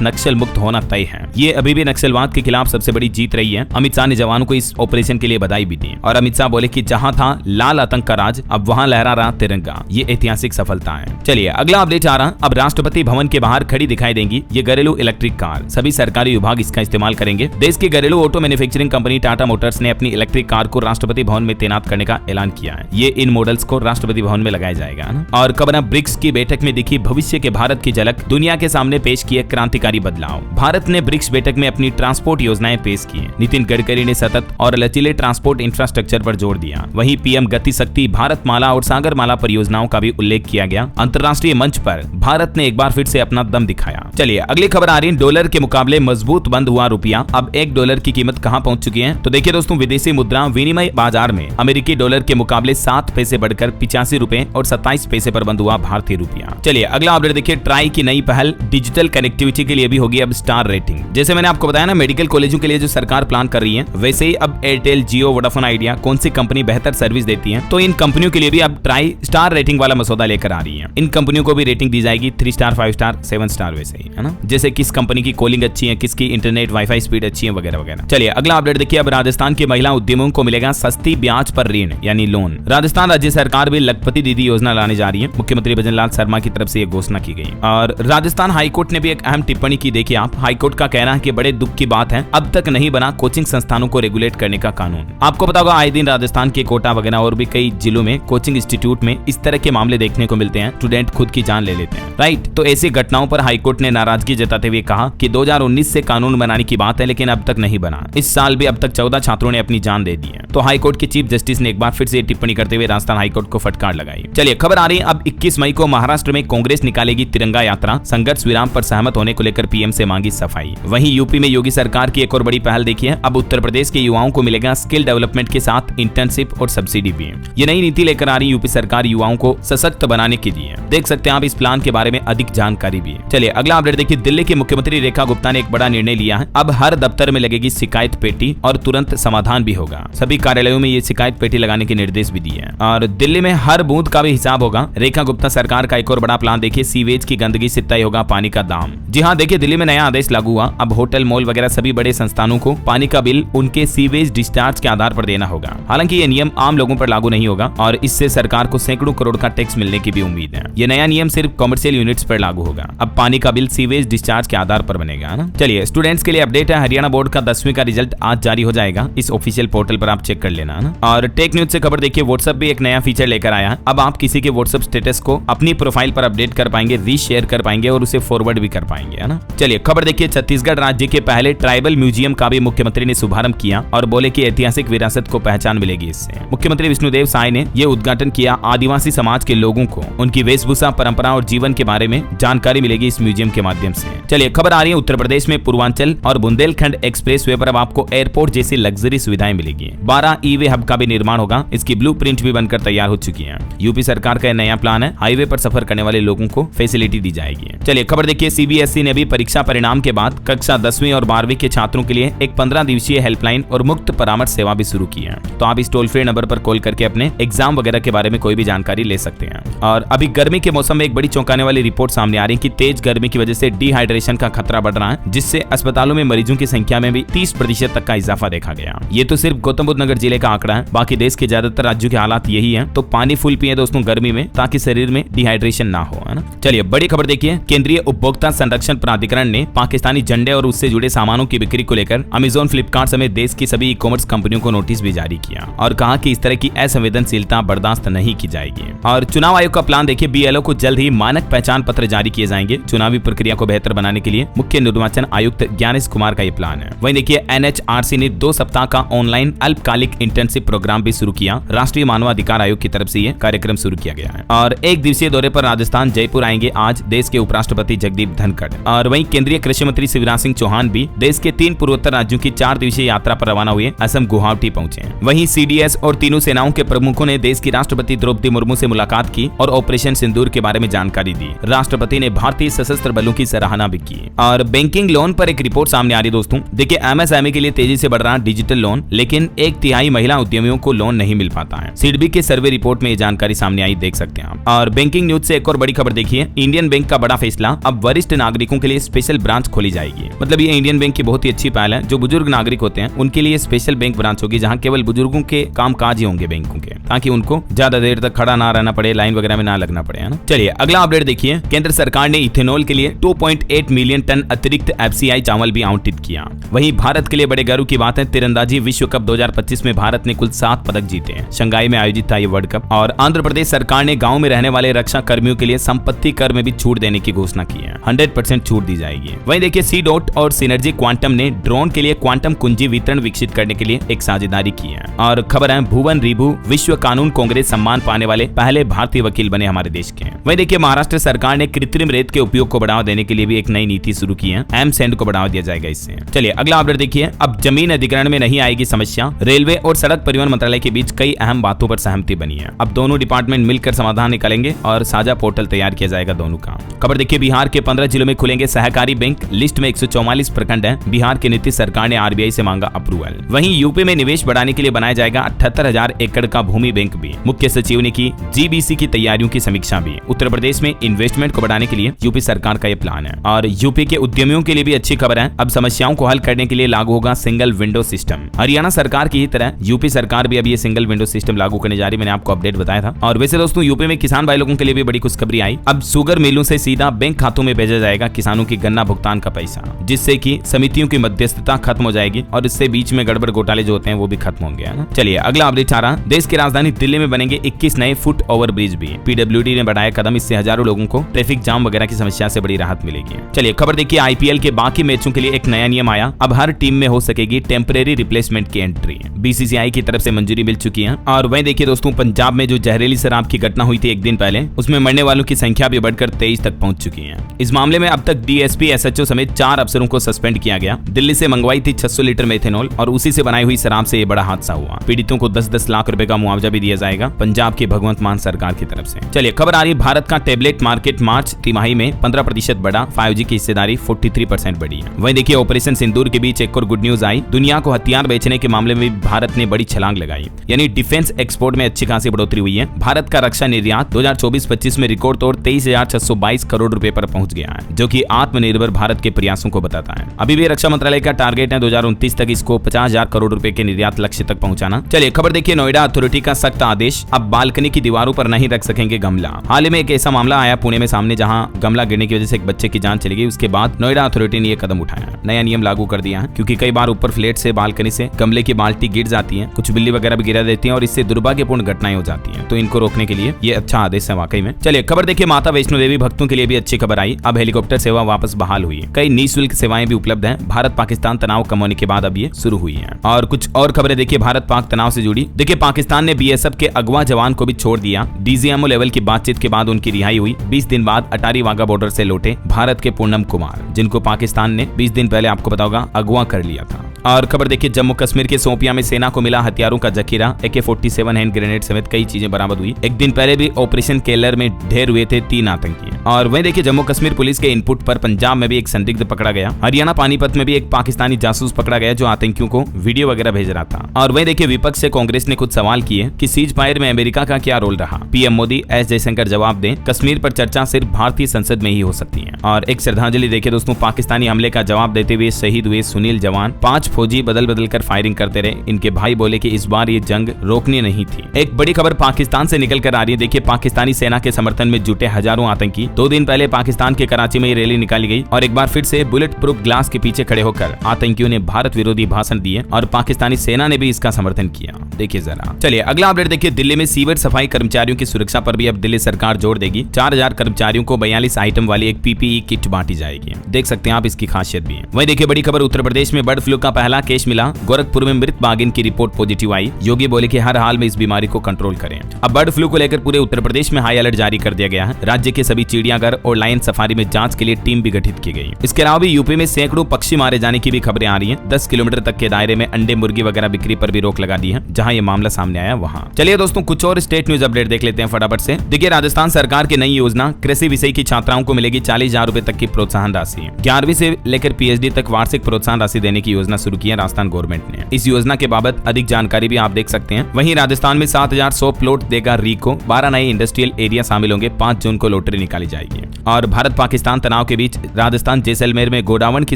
नक्सल मुक्त होना तय है। ये अभी भी नक्सलवाद के खिलाफ सबसे बड़ी जीत रही है। अमित शाह ने जवानों को इस ऑपरेशन के लिए बधाई भी दी। और अमित शाह बोले कि जहां था लाल आतंक का राज, अब वहां लहरा रहा तिरंगा। ये ऐतिहासिक सफलता है। चलिए अगला अपडेट आ रहा। अब राष्ट्रपति भवन के बाहर खड़ी दिखाई देंगी ये घरेलू इलेक्ट्रिक कार। सभी सरकारी विभाग इसका इस्तेमाल करेंगे। देश की घरेलू auto manufacturing company Tata Motors ने अपनी इलेक्ट्रिक कार को राष्ट्रपति भवन में तैनात करने का ऐलान किया है। ये इन मॉडल्स को राष्ट्रपति भवन में लगाया जाएगा ना। और खबर ब्रिक्स की बैठक में दिखी भविष्य के भारत की झलक। दुनिया के सामने पेश किए क्रांतिकारी बदलाव। भारत ने ब्रिक्स बैठक में अपनी ट्रांसपोर्ट योजनाएं पेश की। नितिन गडकरी ने सतत और लचीले ट्रांसपोर्ट इंफ्रास्ट्रक्चर पर जोर दिया। वहीं पीएम गति शक्ति भारतमाला और सागरमाला परियोजनाओं का भी उल्लेख किया गया। अंतर्राष्ट्रीय मंच पर भारत ने एक बार फिर से अपना दम दिखाया। चलिए अगली खबर आ रही है। डॉलर के मुकाबले मजबूत बंद हुआ रुपया। अब $1 की कीमत कहां पहुंच चुकी है? तो देखिए दोस्तों, विदेशी मुद्रा विनिमय बाजार में अमेरिकी डॉलर के मुकाबले 7 पैसे बढ़कर 85 रुपए और 27 पैसे पर बंद हुआ भारतीय रुपया। चलिए अगला अपडेट देखिए। ट्राई की नई पहल डिजिटल कनेक्टिविटी के लिए भी होगी अब स्टार रेटिंग। जैसे मैंने आपको बताया ना, मेडिकल कॉलेजों के लिए जो सरकार प्लान कर रही है, वैसे ही अब एयरटेल, जियो, वोडाफोन आइडिया कौन सी कंपनी बेहतर सर्विस देती है, तो इन कंपनियों के लिए भी अब ट्राई स्टार रेटिंग वाला मसौदा लेकर आ रही है। इन कंपनियों को भी रेटिंग दी जाएगी 3 स्टार, 5 स्टार, 7 स्टार, वैसे ही है ना। जैसे किस कंपनी की कॉलिंग अच्छी है, किसकी इंटरनेट वाईफाई स्पीड अच्छी है वगैरह वगैरह। चलिए अगला अपडेट देखिए। अब राजस्थान की महिला उद्यमियों को मिलेगा सस्ती ब्याज पर ऋण यानी लोन। राजस्थान राज्य सरकार भी लखपति दीदी योजना लाने जा रही है। मुख्यमंत्री भजनलाल शर्मा की तरफ से यह घोषणा की गई। और राजस्थान हाईकोर्ट ने भी एक अहम टिप्पणी की। देखिए आप, हाईकोर्ट का कहना है कि बड़े दुख की बात है, अब तक नहीं बना कोचिंग संस्थानों को रेगुलेट करने का कानून। आपको पता होगा आए दिन राजस्थान के कोटा वगैरह और भी कई जिलों में कोचिंग इंस्टीट्यूट में इस तरह के मामले देखने को मिलते हैं। स्टूडेंट खुद की जान ले लेते हैं, राइट। तो ऐसी घटनाओं पर हाईकोर्ट ने नाराजगी जताते हुए कहा कि 2019 से कानून बनाने की बात है, लेकिन अब तक नहीं बना। इस साल भी अब तक 14 छात्रों ने अपनी जान दे दी है। तो हाईकोर्ट के चीफ जस्टिस ने एक बार फिर से टिप्पणी करते हुए राजस्थान हाईकोर्ट को फटकार लगाई। चलिए खबर आ रही है। अब 21 मई को महाराष्ट्र में कांग्रेस निकालेगी तिरंगा यात्रा। संघर्ष विराम पर सहमत होने को लेकर पीएम से मांगी सफाई। वहीं यूपी में योगी सरकार की एक और बड़ी पहल देखिए। अब उत्तर प्रदेश के युवाओं को मिलेगा स्किल डेवलपमेंट के साथ इंटर्नशिप और सब्सिडी भी। ये नई नीति लेकर आ रही यूपी सरकार युवाओं को सशक्त बनाने के लिए। देख सकते हैं आप इस प्लान के बारे में अधिक जानकारी भी। चलिए अगला अपडेट देखिए। दिल्ली की मुख्यमंत्री रेखा गुप्ता ने एक बड़ा निर्णय लिया है। अब हर दफ्तर में लगेगी शिकायत पेटी और तुरंत समाधान भी होगा। सभी कार्यालयों में ये शिकायत पेटी लगाने के निर्देश भी दिए हैं। और दिल्ली में हर बूथ का भी हिसाब होगा। रेखा गुप्ता सरकार का एक और बड़ा प्लान देखिए। सीवेज की गंदगी से तय होगा पानी का दाम। जी हाँ, देखिए दिल्ली में नया आदेश लागू हुआ। अब होटल, मॉल वगैरह सभी बड़े संस्थानों को पानी का बिल उनके सीवेज डिस्चार्ज के आधार पर देना होगा। हालांकि ये नियम आम लोगों पर लागू नहीं होगा और इससे सरकार को सैकड़ों करोड़ का टैक्स मिलने की भी उम्मीद है। ये नया नियम सिर्फ कमर्शियल यूनिट्स पर लागू होगा। अब पानी का बिल सीवेज डिस्चार्ज के आधार पर बनेगा ना। चलिए स्टूडेंट्स के लिए अपडेट है। हरियाणा बोर्ड का 10वीं का रिजल्ट आज जारी हो जाएगा। इस ऑफिशियल पोर्टल पर आप चेक कर लेना ना। और टेक न्यूज से खबर देखिए। व्हाट्सएप भी एक नया फीचर लेकर आया है। अब आप किसी के व्हाट्सएप स्टेटस को अपनी प्रोफाइल पर अपडेट कर पाएंगे, रीशेयर कर पाएंगे और उसे फॉरवर्ड भी कर पाएंगे, है ना। चलिए खबर देखिए। छत्तीसगढ़ राज्य के पहले ट्राइबल म्यूजियम का भी मुख्यमंत्री ने शुभारंभ किया और बोले कि ऐतिहासिक विरासत को पहचान मिलेगी इससे। मुख्यमंत्री विष्णुदेव साय ने यह उद्घाटन किया। आदिवासी समाज के लोगों को उनकी वेशभूषा, परंपरा और जीवन के बारे में जानकारी मिलेगी इस म्यूजियम के माध्यम से। चलिए खबर आ रही है। उत्तर प्रदेश में पूर्वांचल और बुंदेलखंड एक्सप्रेसवे पर अब आपको एयरपोर्ट जैसी लग्जरी सुविधाएं मिलेगी। 12 ई-वे हब का भी निर्माण होगा। इसकी ब्लूप्रिंट भी बनकर तैयार हो चुकी है। यूपी सरकार का नया प्लान है। हाईवे पर सफर करने वाले लोगों को फैसिलिटी दी जाएगी। चलिए खबर देखिए। सीबीएसई ने भी परीक्षा परिणाम के बाद कक्षा 10वीं और 12वीं के छात्रों के लिए एक 15 दिवसीय हेल्पलाइन और मुक्त परामर्श सेवा भी शुरू की है। तो आप इस टोल फ्री नंबर पर कॉल करके अपने एग्जाम वगैरह के बारे में कोई भी जानकारी ले सकते हैं। और अभी गर्मी के मौसम में एक बड़ी चौंकाने वाली रिपोर्ट सामने आ रही है कि तेज गर्मी की वजह से डिहाइड्रेशन का खतरा बढ़ रहा है, जिससे अस्पतालों में मरीजों की संख्या में भी 30% तक का इजाफा देखा गया। ये तो सिर्फ गौतम बुद्ध नगर जिले का आंकड़ा है। बाकी देश के ज्यादातर राज्यों के हालात यही है। तो पानी फुल पिए दोस्तों गर्मी में, ताकि शरीर में डिहाइड्रेशन ना हो, है ना। चलिए बड़ी खबर देखिए। केंद्रीय उपभोक्ता संरक्षण प्राधिकरण ने पाकिस्तानी झंडे और उससे जुड़े सामानों की बिक्री को लेकर अमेजोन, फ्लिपकार्ट समेत देश की सभी ई कॉमर्स कंपनियों को नोटिस भी जारी किया और कहा कि इस तरह की असंवेदनशीलता बर्दाश्त नहीं की जाएगी। और चुनाव आयोग का प्लान देखिए, बीएलओ को जल्द ही मानक पहचान पत्र जारी किए जाएंगे। चुनावी प्रक्रिया को बेहतर बनाने के लिए मुख्य निर्वाचन आयुक्त ज्ञानेश कुमार का ये प्लान है। वहीं देखिए, एनएचआरसी ने 2 सप्ताह का ऑनलाइन अल्पकालिक इंटर्नशिप प्रोग्राम भी शुरू किया। राष्ट्रीय मानवाधिकार आयोग की तरफ से ये कार्यक्रम शुरू किया गया है। और एक दिवसीय दौरे पर राजस्थान जयपुर आएंगे आज देश के उपराष्ट्रपति जगदीप धनखड़। और वहीं केंद्रीय कृषि मंत्री शिवराज सिंह चौहान भी देश के 3 पूर्वोत्तर राज्यों की 4 दिवसीय यात्रा पर रवाना हुए असम गुवाहाटी पहुंचे। वहीं सीडीएस और तीनों सेनाओं के प्रमुखों ने देश की राष्ट्रपति द्रौपदी मुर्मू से मुलाकात की और ऑपरेशन सिंदूर के बारे में जानकारी दी। राष्ट्रपति ने भारतीय सशस्त्र बलों की सराहना भी की। और बैंकिंग लोन पर एक रिपोर्ट सामने आ रही दोस्तों। देखिए, एमएसएमई के लिए तेजी से बढ़ रहा डिजिटल लोन, लेकिन 1/3 महिला उद्यमियों को लोन नहीं मिल पाता है। सिडबी के सर्वे रिपोर्ट में ये जानकारी सामने आई, देख सकते हैं आप। और बैंकिंग न्यूज से एक और बड़ी खबर देखिए, इंडियन बैंक का बड़ा फैसला, अब वरिष्ठ नागरिकों के लिए स्पेशल ब्रांच खोली जाएगी। मतलब ये इंडियन बैंक की बहुत ही अच्छी पहल है। जो बुजुर्ग नागरिक होते हैं उनके लिए स्पेशल बैंक ब्रांच होगी, जहां केवल बुजुर्गों के कामकाज ही होंगे बैंकों के, ताकि उनको ज्यादा देर तक खड़ा ना रहना पड़े, लाइन वगैरह में ना लगना पड़े, है ना। चलिए अगला अपडेट देखिए, केंद्र सरकार ने इथेनॉल के लिए 2.8 मिलियन टन अतिरिक्त एफसीआई चावल भी आवंटित किया। वहीं भारत के लिए बड़े गर्व की बात है, तीरंदाजी विश्व कप 2025 में भारत ने कुल 7 पदक जीते हैं। शंघाई में आयोजित था ये वर्ल्ड कप। और आंध्र प्रदेश सरकार ने गांव में रहने वाले रक्षा कर्मियों के लिए संपत्ति कर में भी छूट देने की घोषणा की है। 100% छूट दी जाएगी। वहीं देखिए, सी-डॉट और सिनर्जी क्वांटम ने ड्रोन के लिए क्वांटम कुंजी वितरण विकसित करने के लिए एक साझेदारी की है। और खबर है, भुवन रिभु विश्व कानून कांग्रेस सम्मान पाने वाले पहले भारतीय वकील बने हमारे देश के। वहीं देखिए, महाराष्ट्र सरकार ने कृत्रिम रेत के उपयोग को बढ़ावा देने के लिए भी एक नई नीति शुरू की है। एम-सैंड को बढ़ावा दिया जाएगा इससे। चलिए अगला अपडेट देखिए, अब जमीन अधिग्रहण में नहीं आएगी समस्या। रेलवे और सड़क परिवहन मंत्रालय के बीच कई अहम बातों पर सहमति बनी है। अब दोनों डिपार्टमेंट मिलकर समाधान निकालेंगे और साझा पोर्टल तैयार किया जाएगा दोनों का। खबर देखिए, बिहार के 15 जिलों में खुलेंगे सहकारी बैंक। लिस्ट में 144 प्रखंड है। बिहार की नीतीश सरकार ने आरबीआई से मांगा अप्रूवल। वहीं यूपी में निवेश बढ़ाने के लिए बनाया जाएगा 78,000 एकड़ का भूमि बैंक भी। मुख्य सचिव ने की जीबीसी की तैयारियों की समीक्षा भी। उत्तर प्रदेश में इन्वेस्टमेंट को बढ़ाने के लिए यूपी सरकार का यह प्लान है। और यूपी के उद्यमियों के लिए भी अच्छी खबर है, अब समस्याओं को हल करने के लिए लागू होगा सिंगल विंडो सिस्टम। हरियाणा सरकार की ही तरह यूपी सरकार भी अब ये सिंगल विंडो सिस्टम लागू करने जा रही है। मैंने आपको अपडेट बताया था। और वैसे दोस्तों, यूपी में किसान भाई लोगों के लिए भी बड़ी खुशखबरी आई। अब शुगर मिलों से सीधा बैंक खातों में भेजा जाएगा किसानों की गन्ना भुगतान का पैसा, जिससे कि समितियों की मध्यस्थता खत्म हो जाएगी और इससे बीच में गड़बड़ घोटाले जो होते हैं वो भी खत्म होंगे, है ना। चलिए अगला अपडेट आ रहा, देश की राजधानी दिल्ली में बनेंगे 21 नए फुट ओवर ब्रिज भी। पीडब्ल्यूडी ने बढ़ाया कदम, इससे हजारों लोगों को ट्रैफिक जाम वगैरह की समस्या से बड़ी राहत मिलेगी। चलिए खबर देखिए, आईपीएल के बाकी मैचों के लिए एक नया नियम आया। अब हर टीम में हो सकेगी टेम्परेरी रिप्लेसमेंट की एंट्री। बीसीसीआई की तरफ से मंजूरी मिल चुकी है। और वहीं देखिए दोस्तों, पंजाब में जो जहरीली शराब की घटना हुई थी एक दिन पहले, उसमें मरने वालों की संख्या भी बढ़कर 23 तक पहुंच चुकी है। इस मामले में अब तक डीएसपी, एसएचओ समेत 4 अफसरों को सस्पेंड किया गया। दिल्ली से मंगवाई थी 600 लीटर मेथेनॉल और उसी से बनाई हुई शराब से ये बड़ा हादसा हुआ। पीड़ितों को 10-10 लाख रुपए का मुआवजा भी दिया जाएगा पंजाब की भगवंत मान सरकार की तरफ से। चलिए खबर आ रही है, भारत का टैबलेट मार्केट मार्च तिमाही में 15% बढ़ा। 5G की हिस्सेदारी 43% बढ़ी है। वहीं देखिए, ऑपरेशन सिंदूर के बीच एक और गुड न्यूज आई। दुनिया को हथियार बेचने के मामले में भारत ने बड़ी छलांग लगाई, यानी डिफेंस एक्सपोर्ट में अच्छी खासी बढ़ोतरी हुई है। भारत का रक्षा निर्यात 2024-25 में रिकॉर्ड तोड़ 23,622 करोड़ रुपए पर पहुंच गया है, जो कि आत्मनिर्भर भारत के प्रयासों को बताता है। अभी भी रक्षा मंत्रालय का टारगेट है 2029 तक इसको 50,000 करोड़ रुपए के निर्यात लक्ष्य तक पहुंचाना। चलिए खबर देखिए, नोएडा अथॉरिटी का सख्त आदेश, अब बालकनी की दीवारों पर नहीं रख सकेंगे गमला। हाल ही में एक ऐसा मामला आया पुणे में सामने, जहां गमला गिरने की वजह से एक बच्चे की जान चली गई। उसके बाद नोएडा अथॉरिटी ने यह कदम उठाया, नया नियम लागू कर दिया है, क्योंकि कई बार ऊपर फ्लैट से बालकनी से गमले की बाल्टी गिर जाती है, कुछ बिल्ली वगैरह भी गिरा देती है और इससे दुर्भाग्यपूर्ण घटनाएं हो जाती हैं। तो इनको रोकने के लिए ये अच्छा आदेश है वाकई में। चलिए खबर देखिए, माता वैष्णो देवी भक्तों के लिए भी अच्छी खबर आई। अब हेलीकॉप्टर सेवा वापस बहाल हुई है। कई निःशुल्क सेवाएं भी उपलब्ध हैं। भारत पाकिस्तान तनाव कम होने के बाद अब ये शुरू हुई है। और कुछ और खबरें देखिए भारत पाक तनाव से जुड़ी। देखिए, पाकिस्तान ने बीएसएफ के अगवा जवान को भी छोड़ दिया। डीजीएमओ लेवल की बातचीत के बाद उनकी रिहाई हुई। 20 दिन बाद अटारी वाघा बॉर्डर से लौटे भारत के पूनम कुमार, जिनको पाकिस्तान ने 20 दिन पहले आपको बताओ अगवा कर लिया था। और खबर देखिए, जम्मू कश्मीर के सोपिया में सेना को मिला हथियारों का जखीरा। AK-47 हैंड ग्रेनेड समेत कई चीजें बरामद हुई। एक दिन पहले भी ऑपरेशन केलर में ढेर हुए थे 3 आतंकी। और वहीं देखिए, जम्मू कश्मीर पुलिस के इनपुट पर पंजाब में भी एक संदिग्ध पकड़ा गया। हरियाणा पानीपत में भी एक पाकिस्तानी जासूस पकड़ा गया जो आतंकियों को वीडियो वगैरह भेज रहा था। और वहीं देखिए, विपक्ष से कांग्रेस ने कुछ सवाल किए कि सीज फायर में अमेरिका का क्या रोल रहा। पीएम मोदी, एस जयशंकर जवाब दें, कश्मीर पर चर्चा सिर्फ भारतीय संसद में ही हो सकती है। और एक श्रद्धांजलि देखिए दोस्तों, पाकिस्तानी हमले का जवाब देते हुए शहीद हुए सुनील जवान। 5 फौजी बदल बदल कर फायरिंग करते रहे। इनके भाई बोले कि इस बार ये जंग रोकनी नहीं थी। एक बड़ी खबर पाकिस्तान से निकल कर आ रही है। देखिए, पाकिस्तानी सेना के समर्थन में जुटे हजारों आतंकी 2 दिन पहले पाकिस्तान के कराची में रैली निकाली गई और एक बार फिर से बुलेट प्रूफ ग्लास के पीछे खड़े होकर आतंकियों ने भारत विरोधी भाषण दिए और पाकिस्तानी सेना ने भी इसका समर्थन किया। देखिए जरा, चलिए अगला अपडेट देखिए। दिल्ली में सीवर सफाई कर्मचारियों की सुरक्षा पर भी अब दिल्ली सरकार जोर देगी। 4000 कर्मचारियों को 42 आइटम वाली एक पीपीई किट बांटी जाएगी। देख सकते हैं आप, इसकी खासियत भी है। वहीं देखिए बड़ी खबर, उत्तर प्रदेश में बर्ड फ्लू का पहला केस मिला। गोरखपुर में मृत बाघिन की रिपोर्ट पॉजिटिव आई। योगी बोले कि हर हाल में इस बीमारी को कंट्रोल करें। अब बर्ड फ्लू को लेकर पूरे उत्तर प्रदेश में हाई अलर्ट जारी कर दिया गया है। राज्य के सभी चिड़ियाघर और लायन सफारी में जांच के लिए टीम भी गठित की गई। इसके अलावा भी यूपी में सैकड़ों पक्षी मारे जाने की भी खबरें आ रही है। 10 किलोमीटर तक के दायरे में अंडे मुर्गी वगैरह बिक्री पर भी रोक लगा दी है। जहां ये मामला सामने आया वहां। चलिए दोस्तों, कुछ और स्टेट न्यूज अपडेट देख लेते हैं फटाफट से। देखिए, राजस्थान सरकार की नई योजना, कृषि विषय की छात्राओं को मिलेगी 40,000 रुपए तक की प्रोत्साहन राशि। 11वीं से लेकर पीएचडी तक वार्षिक प्रोत्साहन राशि देने की योजना शुरू की है राजस्थान गवर्नमेंट ने। इस योजना के बाबत अधिक जानकारी भी आप देख सकते हैं। वहीं राजस्थान में 7100 प्लॉट देगा रीको। 12 नए इंडस्ट्रियल एरिया शामिल होंगे। 5 जून को लॉटरी निकाली जाएगी। और भारत पाकिस्तान तनाव के बीच राजस्थान जैसलमेर में गोडावण की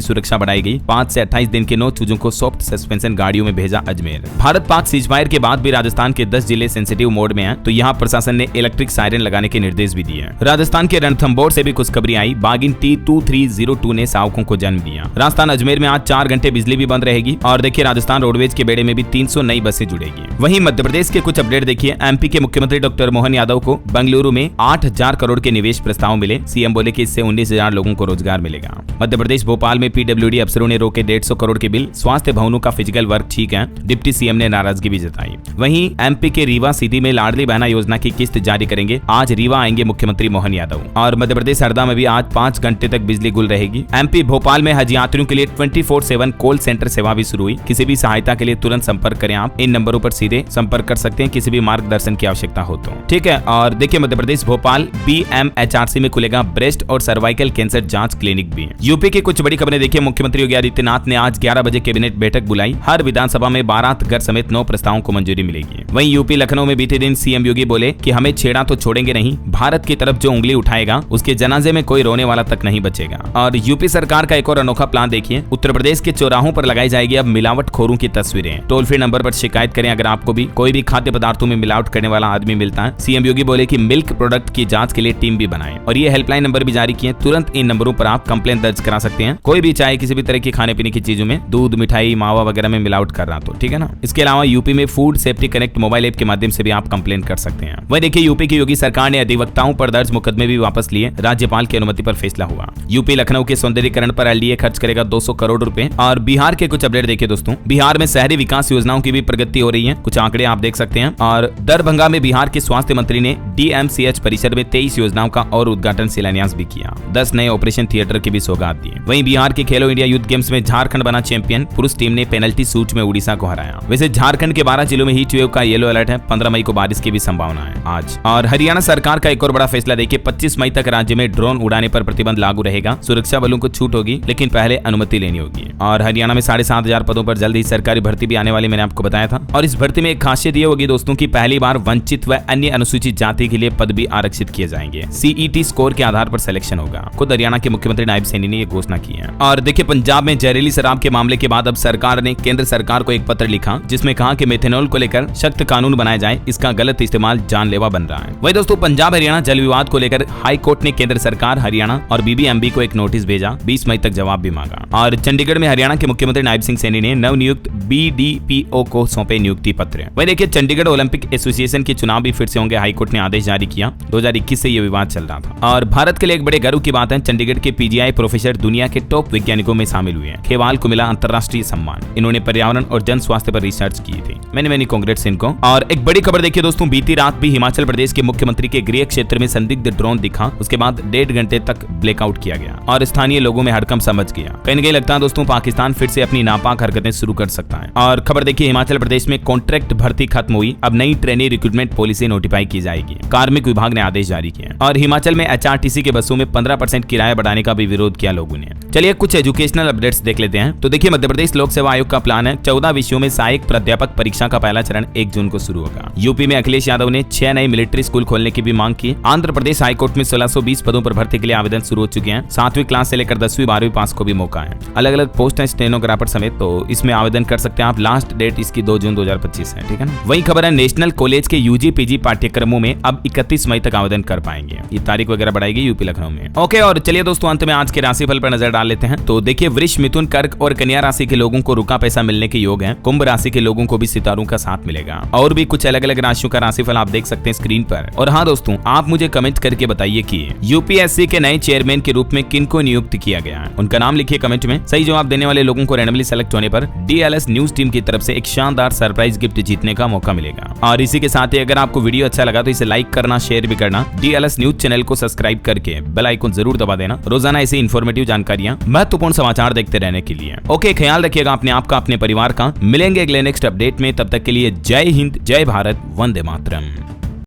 सुरक्षा बढ़ाई गई। 5 से 28 दिन के 9 चूजों को सॉफ्ट सस्पेंशन गाड़ियों में भेजा अजमेर। भारत पाक सीजफायर के बाद भी राजस्थान के 10 जिले सेंसिटिव मोड में हैं, तो यहाँ प्रशासन ने इलेक्ट्रिक सायरन लगाने के निर्देश भी दिए। राजस्थान के रणथंभौर से भी खुशखबरी आई। बागिन T2302 ने शावकों को जन्म दिया। राजस्थान अजमेर में आज 4 घंटे बिजली भी बंद रहेगी। और देखिए, राजस्थान रोडवेज के बेड़े में भी 300 नई बसें जुड़ेगी। वहीं मध्य प्रदेश के कुछ अपडेट देखिए। एमपी के मुख्यमंत्री डॉक्टर मोहन यादव को बेंगलुरु में 8000 करोड़ के निवेश प्रस्ताव मिले। सीएम बोले कि इससे 19,000 लोगों को रोजगार मिलेगा। मध्य प्रदेश भोपाल में पीडब्ल्यूडी अफसरों ने रोके 150 करोड़ के बिल। स्वास्थ्य भवनों का फिजिकल वर्क ठीक है, डिप्टी सीएम ने नाराजगी भी जताई। वहीं एमपी के रीवा सिटी में लाडली बहना योजना की किस्त जारी करेंगे। आज रीवा आएंगे मुख्यमंत्री मोहन यादव। और मध्य प्रदेश हरदा में भी आज 5 घंटे तक बिजली गुल रहेगी। एमपी भोपाल में हज यात्रियों के लिए 24/7 कॉल सेंटर सेवा भी शुरू हुई। किसी भी सहायता के लिए तुरंत संपर्क करें। आप इन नंबरों पर सीधे संपर्क कर सकते हैं किसी भी मार्गदर्शन की आवश्यकता हो तो। ठीक है। और देखिए, मध्य प्रदेश भोपाल BMHRC में खुलेगा ब्रेस्ट और सर्वाइकल कैंसर जांच क्लिनिक भी। यूपी की कुछ बड़ी खबरें देखिए। मुख्यमंत्री योगी आदित्यनाथ ने आज 11 बजे कैबिनेट बैठक बुलाई। हर विधानसभा में 12 घर समेत 9 प्रस्तावों को मंजूरी मिलेगी। वहीं यूपी लखनऊ में बीते दिन सीएम योगी बोले कि हमें छेड़ा तो छोड़ेंगे नहीं। भारत की तरफ जो उंगली उठाएगा उसके जनाजे में कोई रोने वाला तक नहीं बचेगा। और यूपी सरकार का एक और अनोखा प्लान देखिए। उत्तर प्रदेश के चौराहों पर लगाई जाएगी अब मिलावटखोरों की तस्वीरें। टोल फ्री नंबर पर शिकायत करें अगर आपको भी कोई भी खाद्य पदार्थों में मिलावट करने वाला आदमी मिलता है। सीएम योगी बोले कि मिल्क प्रोडक्ट की जांच के लिए टीम भी बनाएं और ये हेल्पलाइन नंबर भी जारी किए। तुरंत इन नंबरों पर आप कंप्लेंट दर्ज करा सकते हैं। कोई भी चाहे किसी भी तरह की खाने पीने की चीजों में दूध, मिठाई, मावा वगैरह में मिलावट कर रहा तो ठीक है ना। इसके अलावा यूपी में food safety connect mobile app के माध्यम से भी आप कंप्लेंट कर सकते हैं। वही देखिए, यूपी की योगी सरकार ने अधिवक्ताओं पर दर्ज मुकदमे भी वापस लिए। राज्यपाल की अनुमति पर फैसला हुआ। यूपी लखनऊ के सौंदर्यीकरण पर एलडीए खर्च करेगा 200 करोड़ रुपए। और बिहार के कुछ अपडेट देखिए दोस्तों। बिहार में शहरी विकास योजनाओं की भी प्रगति हो रही है। कुछ आंकड़े आप देख सकते हैं। और दरभंगा में बिहार के स्वास्थ्य मंत्री ने DMCH परिसर में 23 योजनाओं का और उद्घाटन शिलान्यास भी किया। 10 नए ऑपरेशन थिएटर की भी सौगात दी। वहीं बिहार के खेलो इंडिया यूथ गेम्स में झारखंड बना चैंपियन। पुरुष टीम ने पेनल्टी शूट में उड़ीसा को हराया। वैसे झारखंड के 12 जिलों में हीट वेव का येलो अलर्ट है। 15 मई को बारिश की भी संभावना है आज। और हरियाणा सरकार का एक और बड़ा फैसला देखिए। 25 मई तक राज्य में ड्रोन उड़ाने पर प्रतिबंध लागू रहेगा। सुरक्षा बलों को छूट होगी, लेकिन पहले अनुमति लेनी होगी। और हरियाणा में 7,500 पदों पर जल्द ही सरकारी भर्ती भी आने वाली, मैंने आपको बताया था। और इस भर्ती में एक खासियत ये होगी दोस्तों की पहली बार वंचित व अन्य अनुसूचित जाति के लिए पद भी आरक्षित किए जाएंगे। CET स्कोर के आधार पर सिलेक्शन होगा। खुद हरियाणा के मुख्यमंत्री नायब सैनी ने यह घोषणा की है। और देखिए, पंजाब में जहरीली शराब के मामले के बाद अब सरकार ने केंद्र सरकार को एक पत्र लिखा जिसमें कहा कि मेथेनॉल को लेकर सख्त कानून बनाया जाए। इसका गलत इस्तेमाल जानलेवा बन रहा है। वही दोस्तों, पंजाब हरियाणा जल विवाद को लेकर हाई कोर्ट ने केंद्र सरकार, हरियाणा और BBMB को एक नोटिस भेजा। 20 मई तक जवाब भी मांगा। और चंडीगढ़ में हरियाणा के मुख्यमंत्री नायब सिंह सैनी ने नवनियुक्त BDPO को सौंपे नियुक्ति पत्र। वही देखिए, चंडीगढ़ ओलंपिक एसोसिएशन के चुनाव भी फिर से होंगे। हाईकोर्ट ने आदेश जारी किया। 2021 से यह विवाद चल रहा था। और भारत के लिए एक बड़े गर्व की बात है, चंडीगढ़ के PGI प्रोफेसर दुनिया के टॉप वैज्ञानिकों में शामिल हुए हैं। खेवाल को मिला अंतर्राष्ट्रीय सम्मान। इन्होंने पर्यावरण और जन स्वास्थ्य पर रिसर्च की थी। मैंने कांग्रेट्स इनको। और एक बड़ी खबर देखिए दोस्तों, बीती रात भी हिमाचल प्रदेश के मुख्यमंत्री के गृह क्षेत्र में संदिग्ध ड्रोन दिखा। उसके बाद 1.5 घंटे तक ब्लैकआउट किया गया और स्थानीय लोगों में हड़कंप समझ गया। कहीं न कहीं लगता है दोस्तों पाकिस्तान फिर से अपनी नापाक हरकतें शुरू कर सकता है। और खबर देखिए, हिमाचल प्रदेश में कॉन्ट्रैक्ट भर्ती खत्म हुई। अब नई ट्रेनी रिक्रूटमेंट पॉलिसी नोटिफाई की जाएगी। कार्मिक विभाग ने आदेश जारी किया। और हिमाचल में HRTC के बसों में 15% किराया बढ़ाने का भी विरोध किया लोगों ने। चलिए कुछ एजुकेशनल अपडेट्स देख लेते हैं। तो देखिए, मध्य प्रदेश लोक सेवा आयोग का प्लान है 14 विषयों में सहायक प्राध्यापक परीक्षा का पहला चरण 1 जून को शुरू होगा। यूपी में अखिलेश यादव ने 6 नए मिलिट्री स्कूल खोलने की भी मांग की। आंध्र प्रदेश हाईकोर्ट में 1620 पदों पर भर्ती के लिए आवेदन शुरू हो चुके हैं। 7वीं क्लास से लेकर 10वीं 12वीं पास को भी मौका है। अलग अलग पोस्ट हैं स्टेनोग्राफर, समेत, तो इसमें आवेदन कर सकते हैं आप। लास्ट डेट इसकी 2 जून 2025 है, ठीक है ना। वही खबर है नेशनल कॉलेज के यूजी पीजी पाठ्यक्रमों में अब 31 मई तक आवेदन कर पाएंगे। ये तारीख वगैरह बढ़ाएगी यूपी लखनऊ में। ओके, और चलिए दोस्तों अंत में आज के राशिफल पर नजर डाल लेते हैं। तो देखिए वृष, मिथुन, कर्क और कन्या राशि के लोगों को रुका पैसा मिलने के योग है। कुंभ राशि के लोगों को भी सितारों का साथ मिलेगा। और भी कुछ अलग अलग राशियों का राशिफल आप देख सकते हैं स्क्रीन पर। और हाँ दोस्तों, आप मुझे कमेंट करके बताइए कि यूपीएससी के नए चेयरमैन के रूप में किनको नियुक्त किया गया है। उनका नाम लिखिए कमेंट में। सही जवाब देने वाले लोगों को रैंडमली सेलेक्ट होने पर डीएलएस न्यूज टीम की तरफ से एक शानदार सरप्राइज गिफ्ट जीतने का मौका मिलेगा। और इसी के साथ ही अगर आपको वीडियो अच्छा लगा तो इसे लाइक करना, शेयर भी करना। डीएलएस न्यूज चैनल को सब्सक्राइब करके बेल आइकन जरूर दबा देना रोजाना ऐसी इन्फॉर्मेटिव जानकारियां, महत्वपूर्ण समाचार देखते रहने के लिए। ओके, ख्याल रखिएगा अपने आप का, अपने परिवार का। मिलेंगे अगले नेक्स्ट अपडेट में, तब तक के लिए जय हिंद, जय भारत, वंदे मातरम।